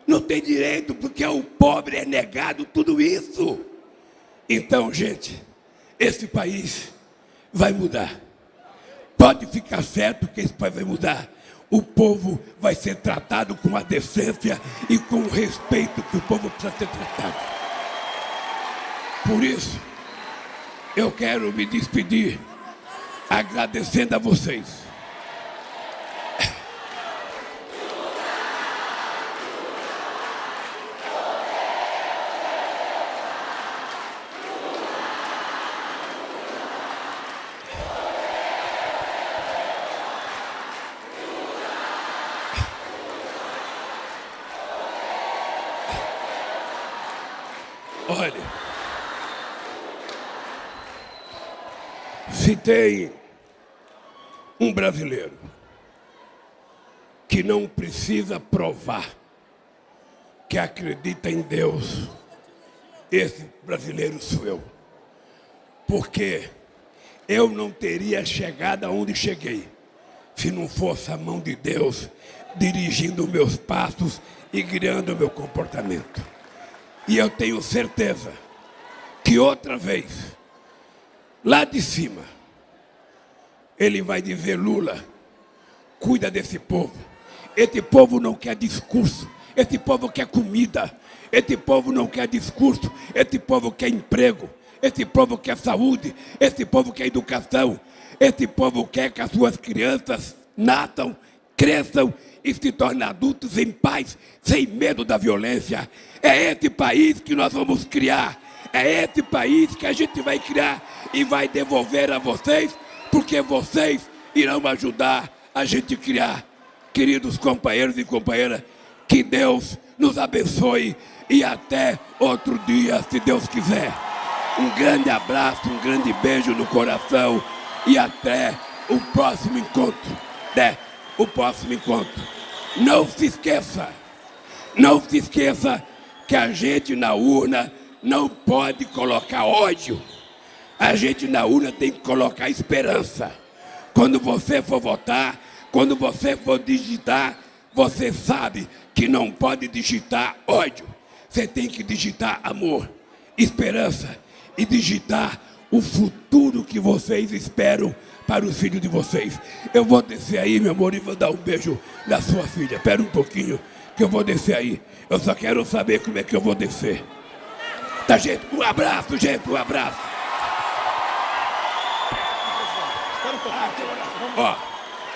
Não tem direito, porque o pobre é negado tudo isso. Então, gente, esse país vai mudar. Pode ficar certo que esse país vai mudar. O povo vai ser tratado com a decência e com o respeito que o povo precisa ser tratado. Por isso, eu quero me despedir agradecendo a vocês. Olha, se tem um brasileiro que não precisa provar que acredita em Deus, esse brasileiro sou eu. Porque eu não teria chegado aonde cheguei se não fosse a mão de Deus dirigindo meus passos e guiando o meu comportamento. E eu tenho certeza que outra vez, lá de cima, ele vai dizer: Lula, cuida desse povo. Esse povo não quer discurso, esse povo quer comida, esse povo não quer discurso, esse povo quer emprego, esse povo quer saúde, esse povo quer educação, esse povo quer que as suas crianças nasçam, cresçam e se tornem adultos em paz, sem medo da violência. É esse país que nós vamos criar. É esse país que a gente vai criar e vai devolver a vocês, porque vocês irão ajudar a gente a criar. Queridos companheiros e companheiras, que Deus nos abençoe e até outro dia, se Deus quiser. Um grande abraço, um grande beijo no coração e até o próximo encontro. Não se esqueça que a gente na urna não pode colocar ódio. A gente na urna tem que colocar esperança. Quando você for votar, quando você for digitar, você sabe que não pode digitar ódio. Você tem que digitar amor, esperança e digitar o futuro que vocês esperam para os filhos de vocês. Eu vou descer aí, meu amor, e vou dar um beijo na sua filha. Espera um pouquinho que eu vou descer aí. Eu só quero saber como é que eu vou descer. Tá, gente? Um abraço, gente, um abraço. Ó,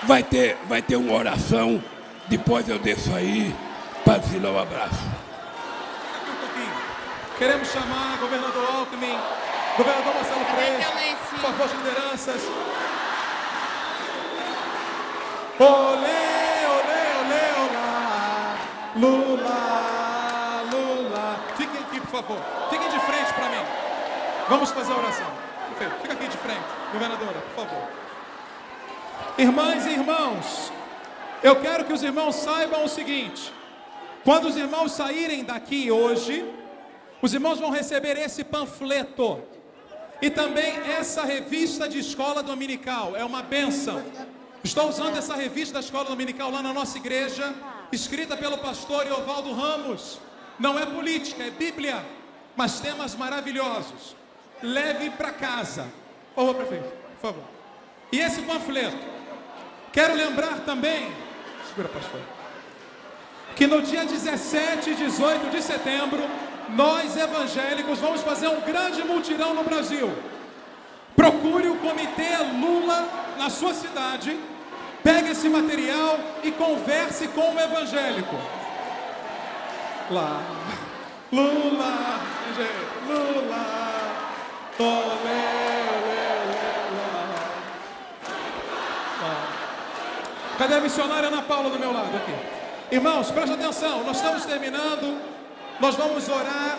vai ter uma oração, depois eu desço aí para assinar um abraço. Queremos chamar governador Alckmin, governador Marcelo Freixo, por favor, as lideranças. Olê, olê, olê, olá, Lula, Lula. Fiquem aqui, por favor. Fiquem de frente para mim. Vamos fazer a oração. Perfeito. Fica aqui de frente, governadora, por favor. Irmãs e irmãos, eu quero que os irmãos saibam o seguinte: quando os irmãos saírem daqui hoje, os irmãos vão receber esse panfleto. E também essa revista de escola dominical, é uma bênção. Estou usando essa revista da escola dominical lá na nossa igreja, escrita pelo pastor Eovaldo Ramos. Não é política, é Bíblia, mas temas maravilhosos. Leve para casa. Por favor, prefeito, por favor. E esse panfleto, quero lembrar também, segura, pastor, que no dia 17 e 18 de setembro, nós evangélicos vamos fazer um grande mutirão no Brasil. Procure o Comitê Lula na sua cidade, pegue esse material e converse com o evangélico. Lá, Lula, Lula, olé, cadê a missionária Ana Paula do meu lado aqui? Irmãos, preste atenção, nós estamos terminando, nós vamos orar,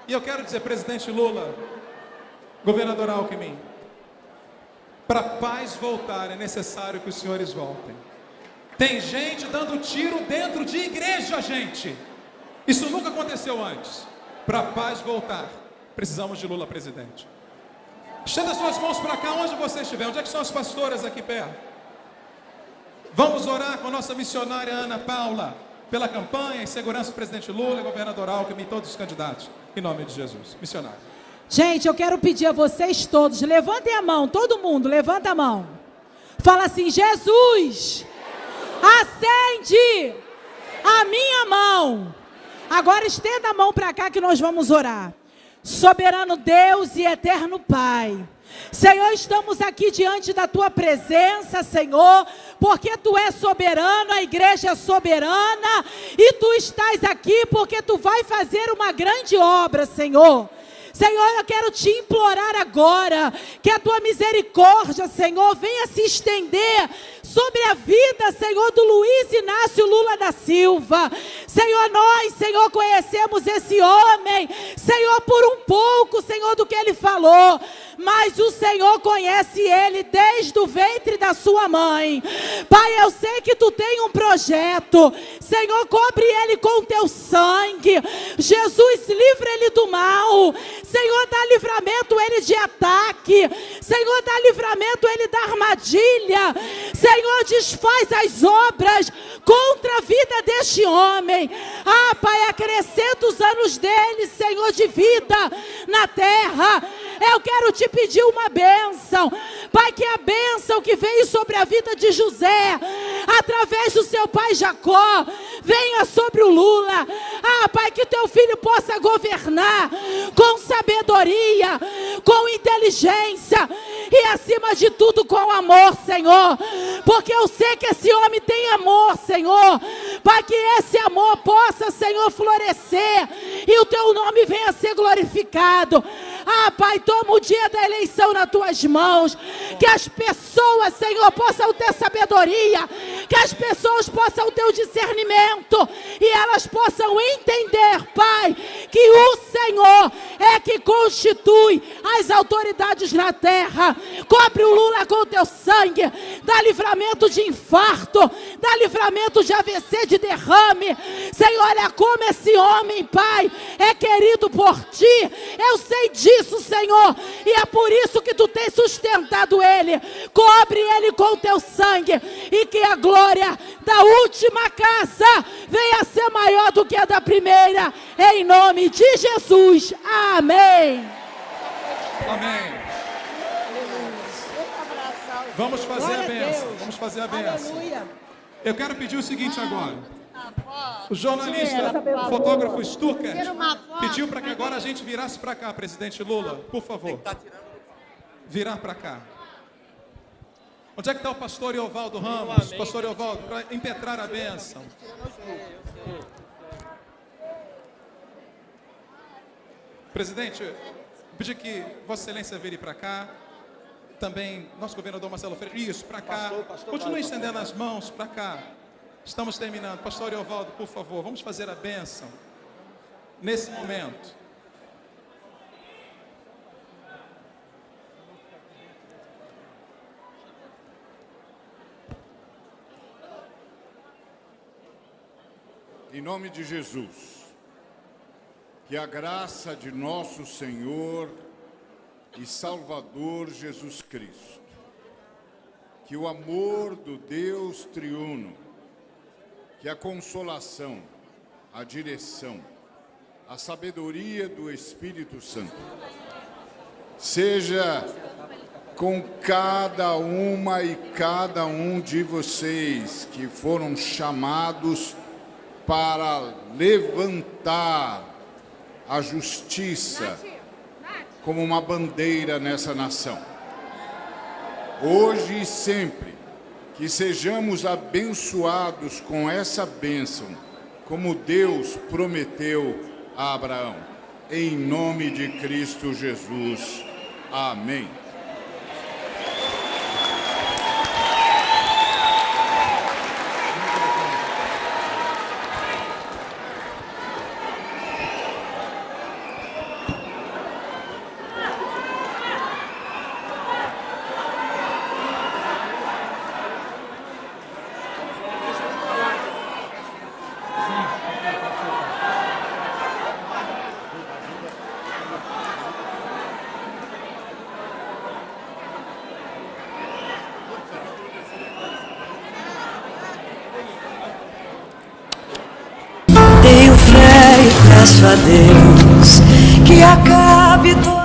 e eu quero dizer, presidente Lula, governador Alckmin, para a paz voltar é necessário que os senhores voltem. Tem gente dando tiro dentro de igreja, gente. Isso nunca aconteceu antes. Para a paz voltar, precisamos de Lula presidente. Estenda suas mãos para cá, onde você estiver. Onde é que são as pastoras aqui perto? Vamos orar com a nossa missionária Ana Paula, pela campanha em segurança do presidente Lula, governador Alckmin e todos os candidatos. Em nome de Jesus. Missionário. Gente, eu quero pedir a vocês todos, levantem a mão, todo mundo, levanta a mão. Fala assim: Jesus, acende a minha mão. Agora estenda a mão para cá que nós vamos orar. Soberano Deus e eterno Pai, Senhor, estamos aqui diante da Tua presença, Senhor, porque Tu és soberano, a igreja é soberana, e Tu estás aqui porque Tu vai fazer uma grande obra, Senhor. Senhor, eu quero te implorar agora, que a Tua misericórdia, Senhor, venha se estender sobre a vida, Senhor, do Luiz Inácio Lula da Silva. Senhor, nós, Senhor, conhecemos esse homem, Senhor, por um pouco, Senhor, do que ele falou, mas o Senhor conhece ele desde o ventre da sua mãe. Pai, eu sei que Tu tem um projeto, Senhor, cobre ele com Teu sangue. Jesus, livra ele do mal. Senhor, dá livramento ele de ataque. Senhor, dá livramento ele da armadilha. Senhor, desfaz as obras contra a vida deste homem. Ah, Pai, acrescenta os anos dele, Senhor, de vida na terra. Eu quero te pedir uma bênção, Pai, que a bênção que veio sobre a vida de José, através do seu pai Jacó, venha sobre o Lula. Ah, Pai, que Teu filho possa governar com sabedoria, com inteligência e, acima de tudo, com amor, Senhor, porque eu sei que esse homem tem amor, Senhor. Pai, que esse amor possa, Senhor, florescer e o Teu nome venha a ser glorificado. Ah, Pai, toma o dia da eleição nas Tuas mãos, que as pessoas, Senhor, possam ter sabedoria, que as pessoas possam ter o discernimento e elas possam entender, Pai, que o Senhor é que constitui as autoridades na terra. Cobre o Lula com o Teu sangue, dá livramento de infarto, dá livramento de AVC, de derrame. Senhor, olha como esse homem, Pai, é querido por Ti. Eu sei disso, Senhor, e é por isso que Tu tens sustentado ele. Cobre ele com o Teu sangue e que a glória da última casa venha a ser maior do que a da primeira, em nome de Jesus. Amém. Amém. Vamos fazer a bênção. Vamos fazer a bênção. Eu quero pedir o seguinte agora. O jornalista, fotógrafo Stucker, pediu para que agora a gente virasse para cá, presidente Lula, por favor. Virar para cá. Onde é que está o pastor Eovaldo Ramos? Pastor Eovaldo, para impetrar a bênção. Presidente, eu pedi que Vossa Excelência vire para cá. Também nosso governador Marcelo Freire. Isso, para cá. Continue estendendo as mãos para cá. Estamos terminando. Pastor Eovaldo, por favor, vamos fazer a bênção nesse momento. Em nome de Jesus, que a graça de nosso Senhor e Salvador Jesus Cristo. Que o amor do Deus triuno, que a consolação, a direção, a sabedoria do Espírito Santo seja com cada uma e cada um de vocês que foram chamados para levantar a justiça como uma bandeira nessa nação. Hoje e sempre, que sejamos abençoados com essa bênção, como Deus prometeu a Abraão. Em nome de Cristo Jesus. Amém. Peço a Deus que acabe todo